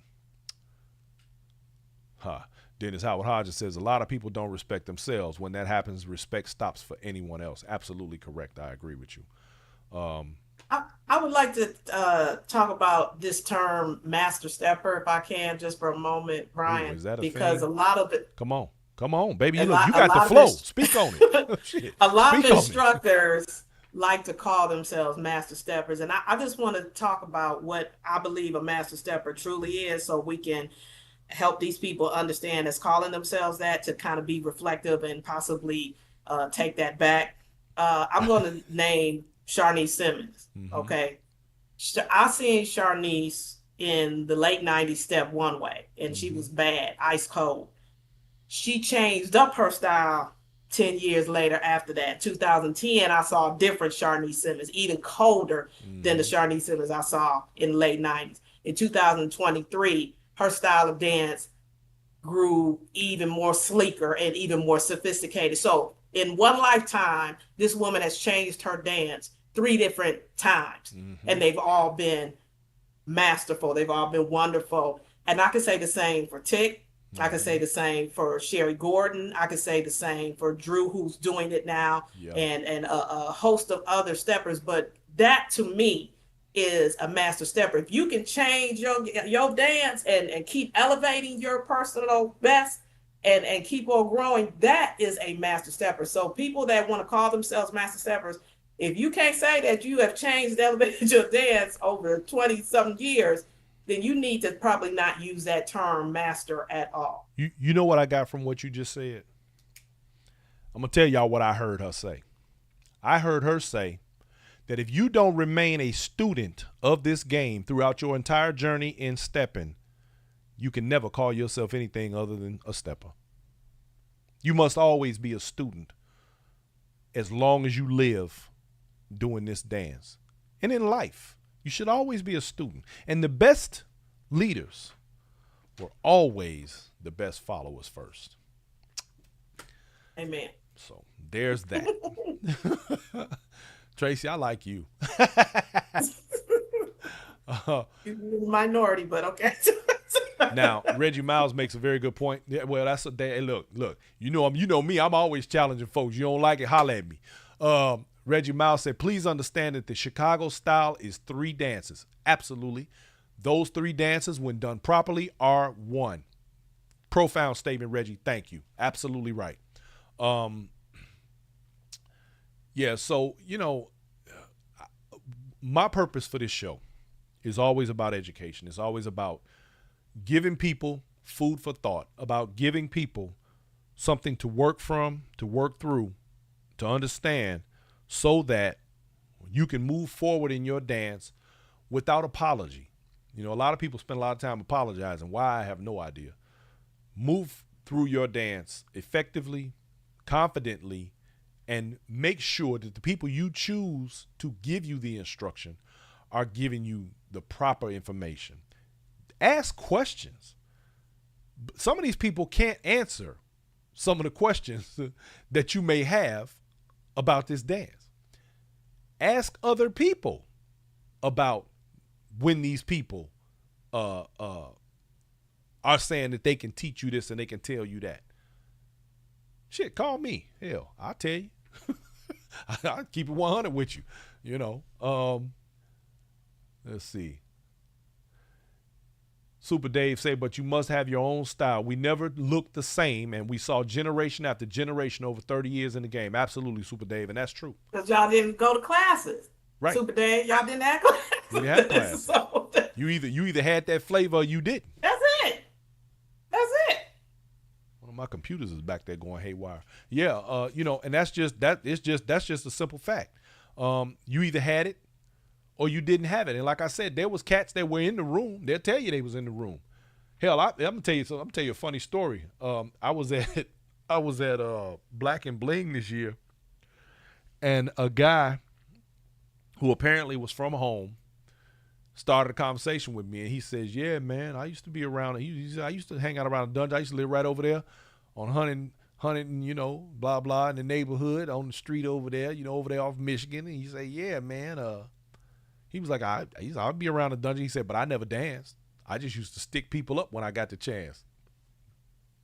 S1: Dennis Howard Hodges says a lot of people don't respect themselves. When that happens, respect stops for anyone else. Absolutely correct. I agree with you.
S2: I would like to talk about this term master stepper, if I can, just for a moment, Brian.
S1: Ooh, is that a
S2: because
S1: thing?
S2: a lot of it.
S1: Come on, baby. You
S2: lot-
S1: got
S2: a
S1: the
S2: lot of
S1: flow.
S2: this-
S1: Speak on it. Shit.
S2: A lot
S1: Speak
S2: of
S1: on it.
S2: instructors like to call themselves master steppers. And I just want to talk about what I believe a master stepper truly is, so we can help these people understand as calling themselves that, to kind of be reflective and possibly take that back. I'm going to name Sharnice Simmons.
S1: Mhm.
S2: Okay. I seen Sharnice in the late 90s step one way, and she was bad, ice cold. She changed up her style 10 years later after that. 2010, I saw a different Sharnice Simmons, even colder than the Sharnice Simmons I saw in the late 90s. In 2023, her style of dance grew even more sleeker and even more sophisticated. So in one lifetime, this woman has changed her dance 3 different times, and they've all been masterful. They've all been wonderful. And I can say the same for Tick. I can say the same for Sherry Gordon. I can say the same for Drew, who's doing it now, and a host of other steppers. But that, to me, is a master stepper. If you can change your dance and keep elevating your personal best and keep on growing, that is a master stepper. So people that want to call themselves master steppers, if you can't say that you have changed, elevated your dance over 20-something years, then you need to probably not use that term master at all.
S1: You know what I got from what you just said? I'm going to tell y'all what I heard her say. I heard her say that if you don't remain a student of this game throughout your entire journey in stepping, you can never call yourself anything other than a stepper. You must always be a student as long as you live doing this dance. And in life, you should always be a student. And the best leaders were always the best followers first.
S2: Amen.
S1: So there's that. Tracey, I like you.
S2: Minority, but okay.
S1: Now, Reggie Miles makes a very good point. Yeah, well, that's a day. Look. You know me. I'm always challenging folks. You don't like it, holler at me. Reggie Miles said, please understand that the Chicago style is 3 dances. Absolutely. Those 3 dances, when done properly, are one. Profound statement, Reggie. Thank you. Absolutely right. Yeah, so, my purpose for this show is always about education. It's always about giving people food for thought, about giving people something to work from, to work through, to understand, so that you can move forward in your dance without apology. A lot of people spend a lot of time apologizing. Why? I have no idea. Move through your dance effectively, confidently, and make sure that the people you choose to give you the instruction are giving you the proper information. Ask questions. Some of these people can't answer some of the questions that you may have about this dance. Ask other people about when these people are saying that they can teach you this and they can tell you that. Shit, call me. Hell, I'll tell you. I'll keep it 100 with you. Let's see. Super Dave say, but you must have your own style. We never looked the same, and we saw generation after generation over 30 years in the game. Absolutely, Super Dave, and that's true.
S2: Because y'all didn't go to classes.
S1: Right.
S2: Super Dave, y'all didn't have classes.
S1: We didn't have classes.
S2: So
S1: You either had that flavor or you didn't.
S2: that's it.
S1: One of my computers is back there going haywire. Yeah, and that's just a simple fact. You either had it or you didn't have it. And like I said, there was cats that were in the room. They'll tell you they was in the room. Hell, I'm gonna tell you a funny story. I was at I was at Black and Bling this year, and a guy who apparently was from home started a conversation with me, and he says, "Yeah, man, I used to be around. He said, I used to hang out around the dungeon. I used to live right over there on Huntington, blah blah, in the neighborhood on the street over there, over there off Michigan." And he said, "Yeah, man, he was like, I'd be around the dungeon." He said, "But I never danced. I just used to stick people up when I got the chance."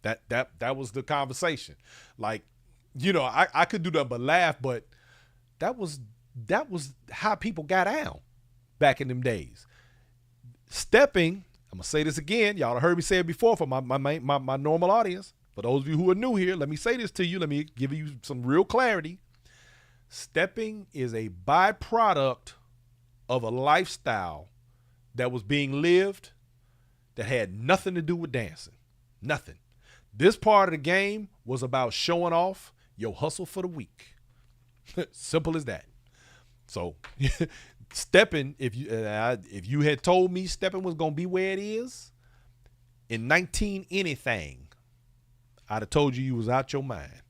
S1: That was the conversation. Like, I could do that but laugh, but that was how people got down back in them days. Stepping, I'm gonna say this again. Y'all have heard me say it before for my normal audience. For those of you who are new here, let me say this to you. Let me give you some real clarity. Stepping is a byproduct of a lifestyle that was being lived that had nothing to do with dancing. Nothing. This part of the game was about showing off your hustle for the week. Simple as that. So, Steppin, if you had told me Steppin was gonna be where it is in 19 anything, I'd have told you was out your mind.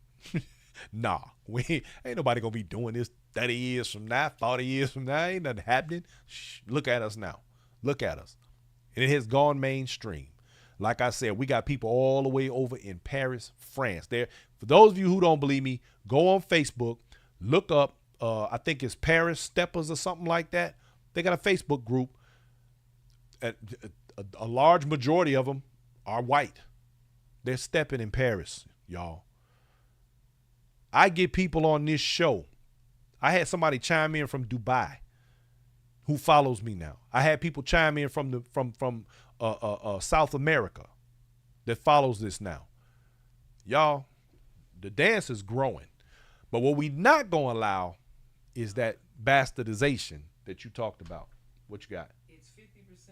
S1: Nah, ain't nobody gonna be doing this 30 years from now, 40 years from now. Ain't nothing happening. Look at us now. Look at us. And it has gone mainstream. Like I said, we got people all the way over in Paris, France. There, for those of you who don't believe me, go on Facebook, look up, I think it's Paris Steppers or something like that. They got a Facebook group. A large majority of them are white. They're stepping in Paris, y'all. I get people on this show. I had somebody chime in from Dubai who follows me now. I had people chime in from South America that follows this now. Y'all, the dance is growing. But what we not going to allow is that bastardization that you talked about. What you got?
S2: It's 50%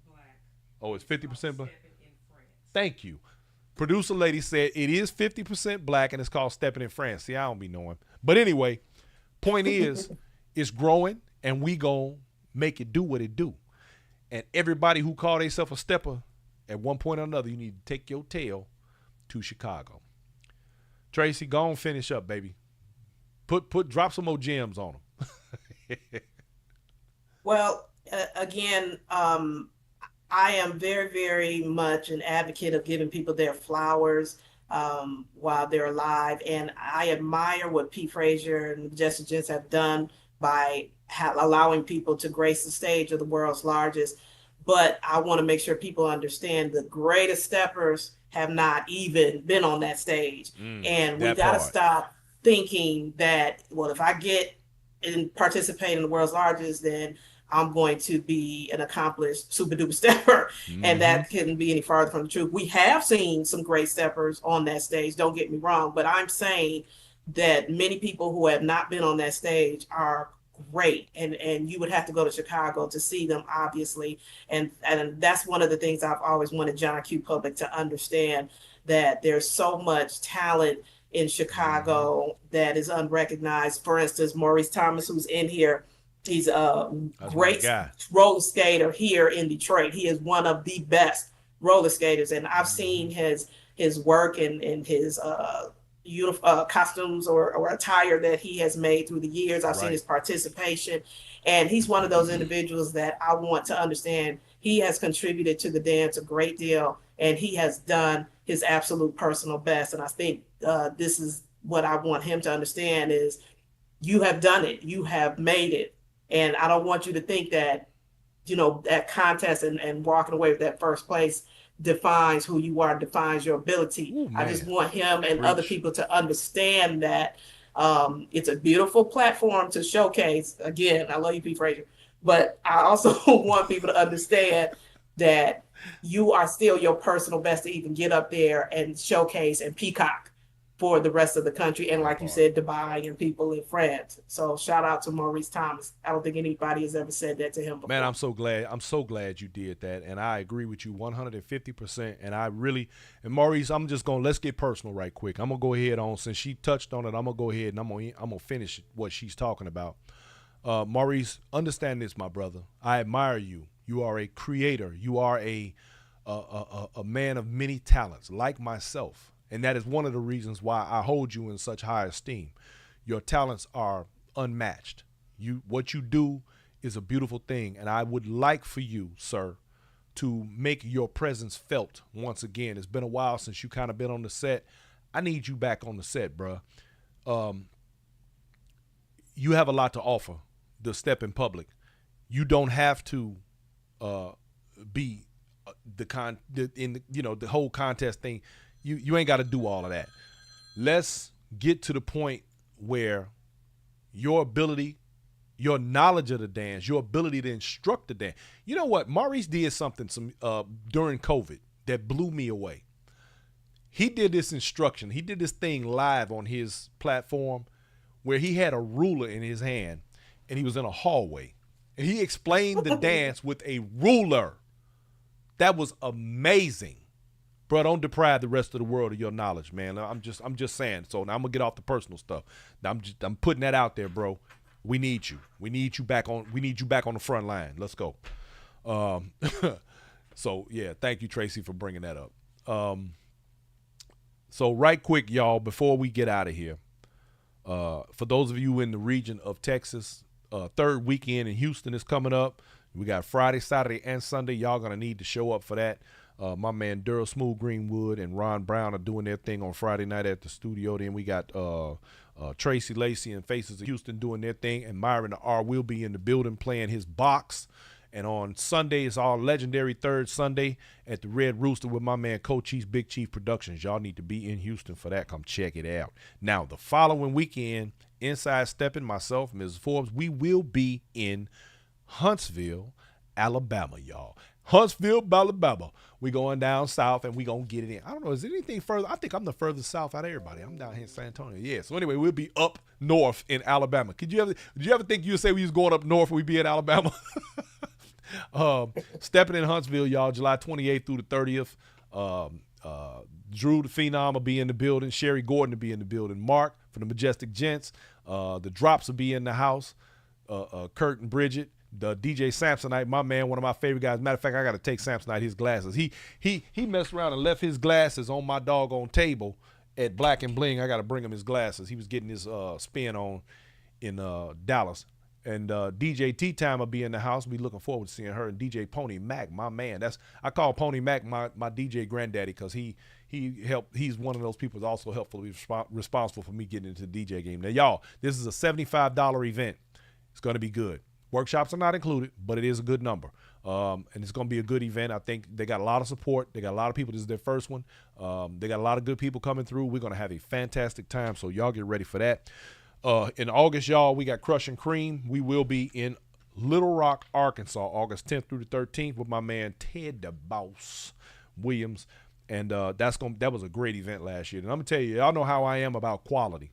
S2: black.
S1: Oh, it's 50% black? Thank you. Producer lady said it is 50% black and it's called Steppin' in France. See, I don't be knowing. But anyway, point is, it's growing and we gon' make it do what it do. And everybody who call themselves a stepper, at one point or another, you need to take your tail to Chicago. Tracey, go on, finish up, baby. Drop some more gems on them.
S2: Well, again, I am very, very much an advocate of giving people their flowers while they're alive. And I admire what Pete Frazier and Majestic Gents have done by allowing people to grace the stage of the world's largest. But I want to make sure people understand the greatest steppers have not even been on that stage. And we got to stop thinking that, well, if I get and participate in the world's largest, then I'm going to be an accomplished super duper stepper. And that couldn't be any farther from the truth. We have seen some great steppers on that stage, don't get me wrong, but I'm saying that many people who have not been on that stage are great, and you would have to go to Chicago to see them, obviously. And that's one of the things I've always wanted John Q. Public to understand, that there's so much talent in Chicago that is unrecognized. For instance, Maurice Thomas, who's in here, he's a great roller skater here in Detroit. He is one of the best roller skaters, and I've seen his work and his costumes or attire that he has made through the years. I've seen his participation, and he's one of those individuals that I want to understand. He has contributed to the dance a great deal, and he has done his absolute personal best. And I think this is what I want him to understand is, you have done it, you have made it. And I don't want you to think that, that contest and walking away with that first place defines who you are, defines your ability. Ooh, I just want him and other people to understand that it's a beautiful platform to showcase. Again, I love you, Pete Frazier, but I also want people to understand that you are still your personal best to even get up there and showcase and peacock for the rest of the country. And like you said, Dubai and people in France. So shout out to Maurice Thomas. I don't think anybody has ever said that to him before.
S1: Man, I'm so glad you did that. And I agree with you 150%. And and Maurice, let's get personal right quick. I'm going to go ahead on, since she touched on it, I'm going to go ahead and I'm going to finish what she's talking about. Maurice, understand this, my brother. I admire you. You are a creator. You are a man of many talents, like myself. And that is one of the reasons why I hold you in such high esteem. Your talents are unmatched. What you do is a beautiful thing. And I would like for you, sir, to make your presence felt once again. It's been a while since you kind of been on the set. I need you back on the set, bruh. You have a lot to offer the Steppin public. You don't have to be the whole contest thing. You ain't got to do all of that. Let's get to the point where your ability, your knowledge of the dance, your ability to instruct the dance. You know what? Maurice did something during COVID that blew me away. He did this instruction. He did this thing live on his platform where he had a ruler in his hand and he was in a hallway. And he explained the dance with a ruler. That was amazing. Bro, don't deprive the rest of the world of your knowledge, man. I'm just saying. So now I'm gonna get off the personal stuff. Now I'm putting that out there, bro. We need you. We need you back on the front line. Let's go. So yeah, thank you, Tracey, for bringing that up. So right quick, y'all, before we get out of here, for those of you in the region of Texas, third weekend in Houston is coming up. We got Friday, Saturday, and Sunday. Y'all gonna need to show up for that. My man Daryl Smooth Greenwood and Ron Brown are doing their thing on Friday night at the studio. Then we got Tracy Lacey and Faces of Houston doing their thing, and Myron the R will be in the building playing his box. And on Sunday, it's our legendary third Sunday at the Red Rooster with my man Cochise Big Chief Productions. Y'all need to be in Houston for that. Come check it out. Now, the following weekend, Inside Steppin, myself, Mrs. Forbes, we will be in Huntsville, Alabama, y'all. Huntsville, Alabama. We going down south and we gonna get it in. I don't know, is there anything further? I think I'm the furthest south out of everybody. I'm down here in San Antonio. Yeah. So anyway, we'll be up north in Alabama. Did you ever think you'd say we was going up north and we'd be in Alabama? Steppin in Huntsville, y'all, July 28th through the 30th. Drew the Phenom will be in the building. Sherry Gordon will be in the building. Mark from the Majestic Gents. The Drops will be in the house. Kurt and Bridget. The DJ Samsonite, my man, one of my favorite guys. Matter of fact, I got to take Samsonite his glasses. He messed around and left his glasses on my doggone table at Black and Bling. I got to bring him his glasses. He was getting his spin on in Dallas. And DJ Tea Time will be in the house. We looking forward to seeing her. And DJ Pony Mac, my man. I call Pony Mac my DJ granddaddy because he helped. He's one of those people that's also helpfully responsible for me getting into the DJ game. Now, y'all, this is a $75 event. It's going to be good. Workshops are not included, but it is a good number. And it's going to be a good event. I think they got a lot of support. They got a lot of people. This is their first one. They got a lot of good people coming through. We're going to have a fantastic time, so y'all get ready for that. In August, y'all, we got Crush and Cream. We will be in Little Rock, Arkansas, August 10th through the 13th with my man Ted the Boss Williams. And that was a great event last year. And I'm going to tell you, y'all know how I am about quality.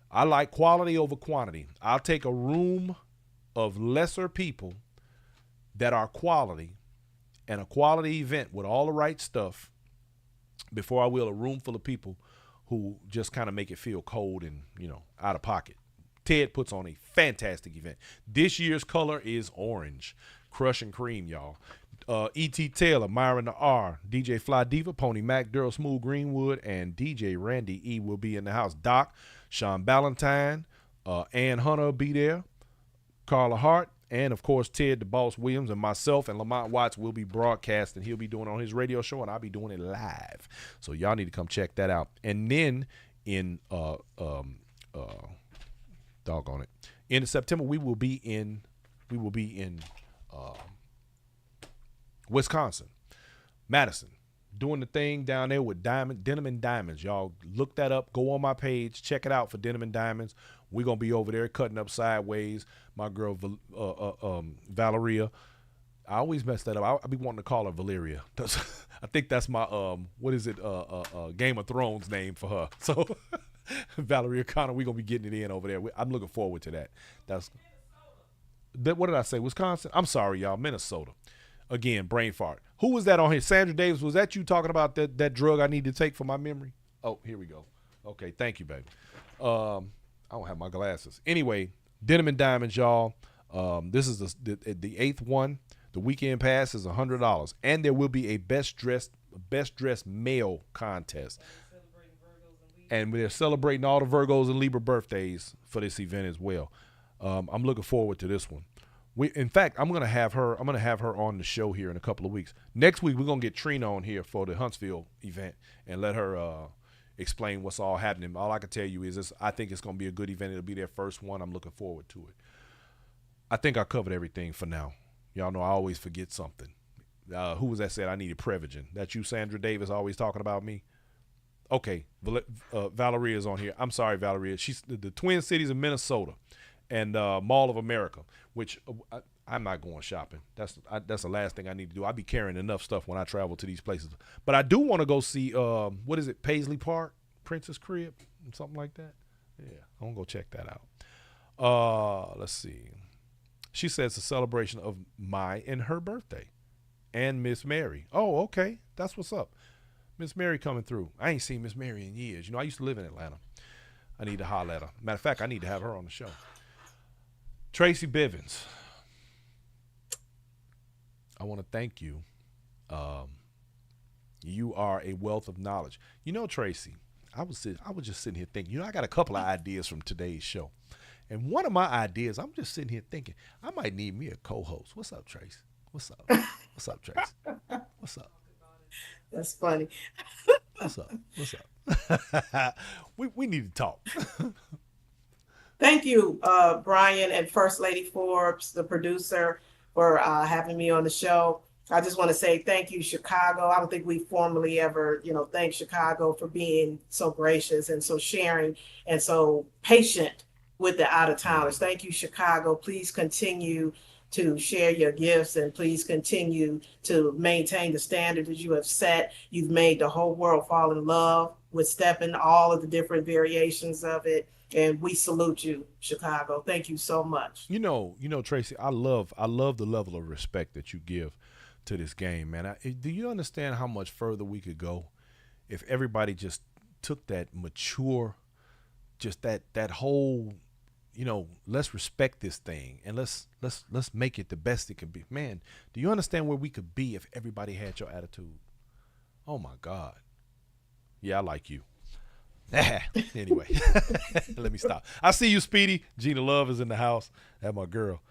S1: I like quality over quantity. I'll take a room of lesser people that are quality and a quality event with all the right stuff before I will a room full of people who just kind of make it feel cold and, out of pocket. Ted puts on a fantastic event. This year's color is orange. Crush and Cream, y'all. E.T. Taylor, Myron the R, DJ Fly Diva, Pony Mac, Daryl Smooth Greenwood, and DJ Randy E will be in the house. Doc, Sean Ballantyne, Ann Hunter will be there. Carla Hart, and of course Ted the Boss Williams, and myself and Lamont Watts will be broadcasting. He'll be doing it on his radio show, and I'll be doing it live. So y'all need to come check that out. And then in doggone it, in September we will be in Wisconsin, Madison, doing the thing down there with Denim and Diamonds. Y'all look that up. Go on my page. Check it out for Denim and Diamonds. We're going to be over there cutting up sideways. My girl, Valeria. I always mess that up. I be wanting to call her Valeria. I think that's my, Game of Thrones name for her. So, Valeria Connor, we're going to be getting it in over there. I'm looking forward to that. What did I say? Wisconsin? I'm sorry, y'all. Minnesota. Again, brain fart. Who was that on here? Sandra Davis. Was that you talking about that drug I need to take for my memory? Oh, here we go. Okay, thank you, baby. I don't have my glasses. Anyway, Denim and Diamonds, y'all. This is the eighth one. The weekend pass is $100, and there will be a best dressed male contest. And they're celebrating all the Virgos and Libra birthdays for this event as well. I'm looking forward to this one. In fact, I'm gonna have her on the show here in a couple of weeks. Next week, we're gonna get Trina on here for the Huntsville event and let her explain what's all happening. All I can tell you is I think it's gonna be a good event. It'll be their first one. I'm looking forward to it. I think I covered everything for now. Y'all know I always forget something. Who was that said I needed Prevagen? That you, Sandra Davis, always talking about me? Okay, Valeria's on here. I'm sorry, Valeria. She's the Twin Cities of Minnesota and Mall of America, which I'm not going shopping. That's the last thing I need to do. I be carrying enough stuff when I travel to these places. But I do want to go see, what is it, Paisley Park, Princess Crib, something like that. Yeah, I'm going to go check that out. Let's see. She says it's a celebration of my and her birthday and Miss Mary. Oh, okay. That's what's up. Miss Mary coming through. I ain't seen Miss Mary in years. You know, I used to live in Atlanta. I need to holler at her. Matter of fact, I need to have her on the show. Tracey Bivins, I want to thank you. You are a wealth of knowledge. You know, Tracey, I was just sitting here thinking, you know, I got a couple of ideas from today's show. And one of my ideas, I'm just sitting here thinking, I might need me a co-host. What's up, Tracey? What's up? What's up, Tracey? What's up?
S2: That's funny.
S1: What's up? What's up? we need to talk.
S2: Thank you, Brian and First Lady Forbes, the producer, for having me on the show. I just want to say thank you, Chicago. I don't think we formally ever, thank Chicago for being so gracious and so sharing and so patient with the out-of-towners. Thank you, Chicago. Please continue to share your gifts and please continue to maintain the standard that you have set. You've made the whole world fall in love with Steppin, all of the different variations of it. And we salute you, Chicago. Thank you so much.
S1: You know, Tracey, I love the level of respect that you give to this game, man. Do you understand how much further we could go if everybody just took that mature, just that whole, let's respect this thing and let's make it the best it can be. Man, do you understand where we could be if everybody had your attitude? Oh my God. Yeah, I like you. Anyway, let me stop. I see you, Speedy. Gina Love is in the house. That's my girl.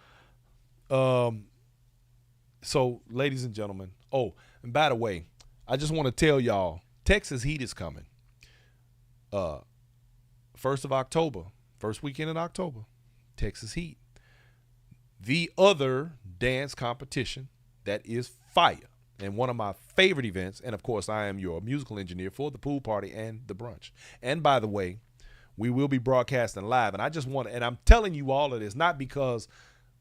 S1: So, ladies and gentlemen. Oh, and by the way, I just want to tell y'all, Texas Heat is coming. 1st of October, first weekend in October, Texas Heat. The other dance competition that is fire. And one of my favorite events, and of course I am your musical engineer for the pool party and the brunch. And by the way, we will be broadcasting live. And I just want to, and I'm telling you all of this, not because,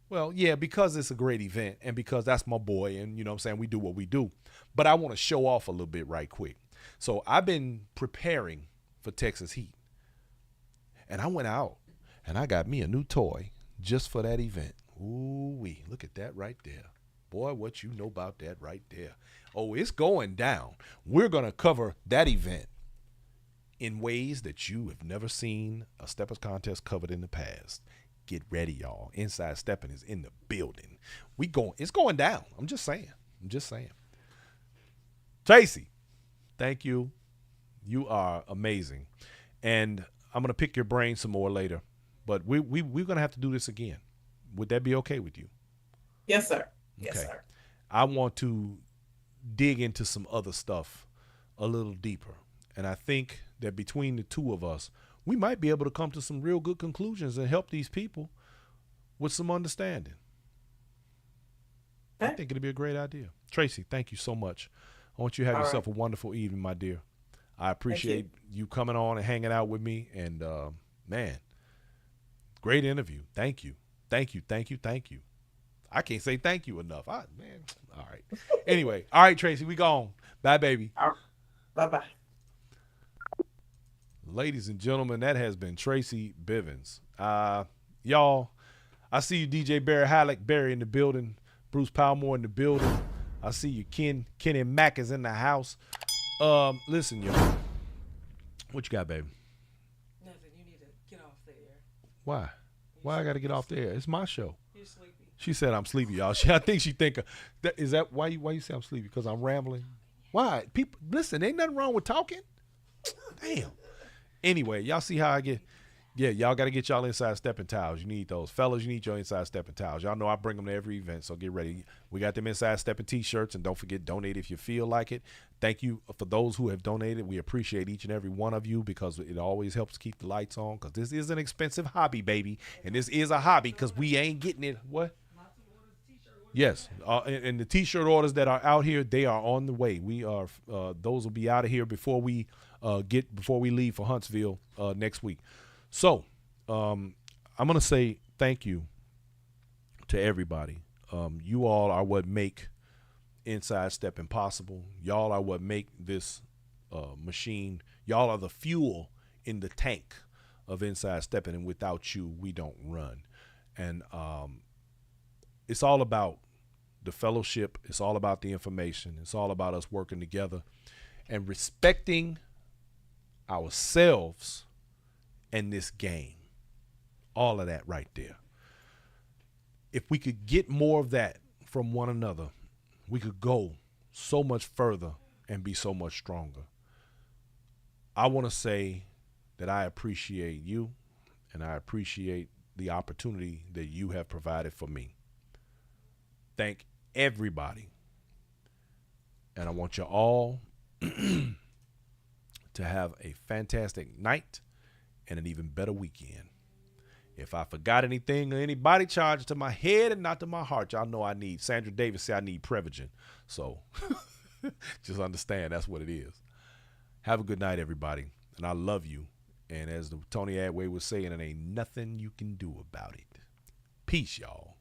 S1: well, yeah, because it's a great event and because that's my boy and, what I'm saying, we do what we do. But I want to show off a little bit right quick. So I've been preparing for Texas Heat. And I went out and I got me a new toy just for that event. Ooh-wee, look at that right there. Boy, what you know about that right there. Oh, it's going down. We're going to cover that event in ways that you have never seen a Steppers contest covered in the past. Get ready, y'all. Inside Steppin is in the building. It's going down. I'm just saying. Tracey, thank you. You are amazing. And I'm going to pick your brain some more later. But we're going to have to do this again. Would that be okay with you?
S2: Yes, sir.
S1: Okay.
S2: Yes, sir.
S1: I want to dig into some other stuff a little deeper. And I think that between the two of us, we might be able to come to some real good conclusions and help these people with some understanding. Okay. I think it'd be a great idea. Tracey, thank you so much. I want you to have yourself a wonderful evening, my dear. I appreciate you coming on and hanging out with me. And, man, great interview. Thank you. I can't say thank you enough. All right. Anyway, all right, Tracey, we gone. Bye, baby.
S2: All right. Bye-bye.
S1: Ladies and gentlemen, that has been Tracey Bivins. Y'all, I see you, DJ Barry in the building. Bruce Palmore in the building. I see you, Kenny Mack is in the house. Listen, y'all. What you got, baby?
S3: Nothing. You need to get off the air.
S1: Why? Why I got to get off the air? It's my show.
S3: You're sleepy.
S1: She said I'm sleepy, y'all. I think she think is that why you say I'm sleepy? Because I'm rambling. Why? People, listen. Ain't nothing wrong with talking. Damn. Anyway, y'all see how I get. Yeah, y'all got to get y'all inside stepping towels. You need those. Fellas, you need your inside stepping towels. Y'all know I bring them to every event, so get ready. We got them inside stepping t-shirts, and don't forget, donate if you feel like it. Thank you for those who have donated. We appreciate each and every one of you because it always helps keep the lights on because this is an expensive hobby, baby. And this is a hobby because we ain't getting it. What? Yes, and the t-shirt orders that are out here, they are on the way. We are those will be out of here before we leave for Huntsville next week. So, I'm going to say thank you to everybody. You all are what make Inside Steppin' possible. Y'all are what make this machine. Y'all are the fuel in the tank of Inside Steppin', and without you, we don't run. And it's all about the fellowship. It's all about the information. It's all about us working together and respecting ourselves and this game. All of that right there. If we could get more of that from one another, we could go so much further and be so much stronger. I want to say that I appreciate you and I appreciate the opportunity that you have provided for me. Thank everybody. And I want you all to have a fantastic night and an even better weekend. If I forgot anything or anybody charged to my head and not to my heart, y'all know I need. Sandra Davis said I need Prevagen. So just understand that's what it is. Have a good night, everybody. And I love you. And as the Tony Adway was saying, it ain't nothing you can do about it. Peace, y'all.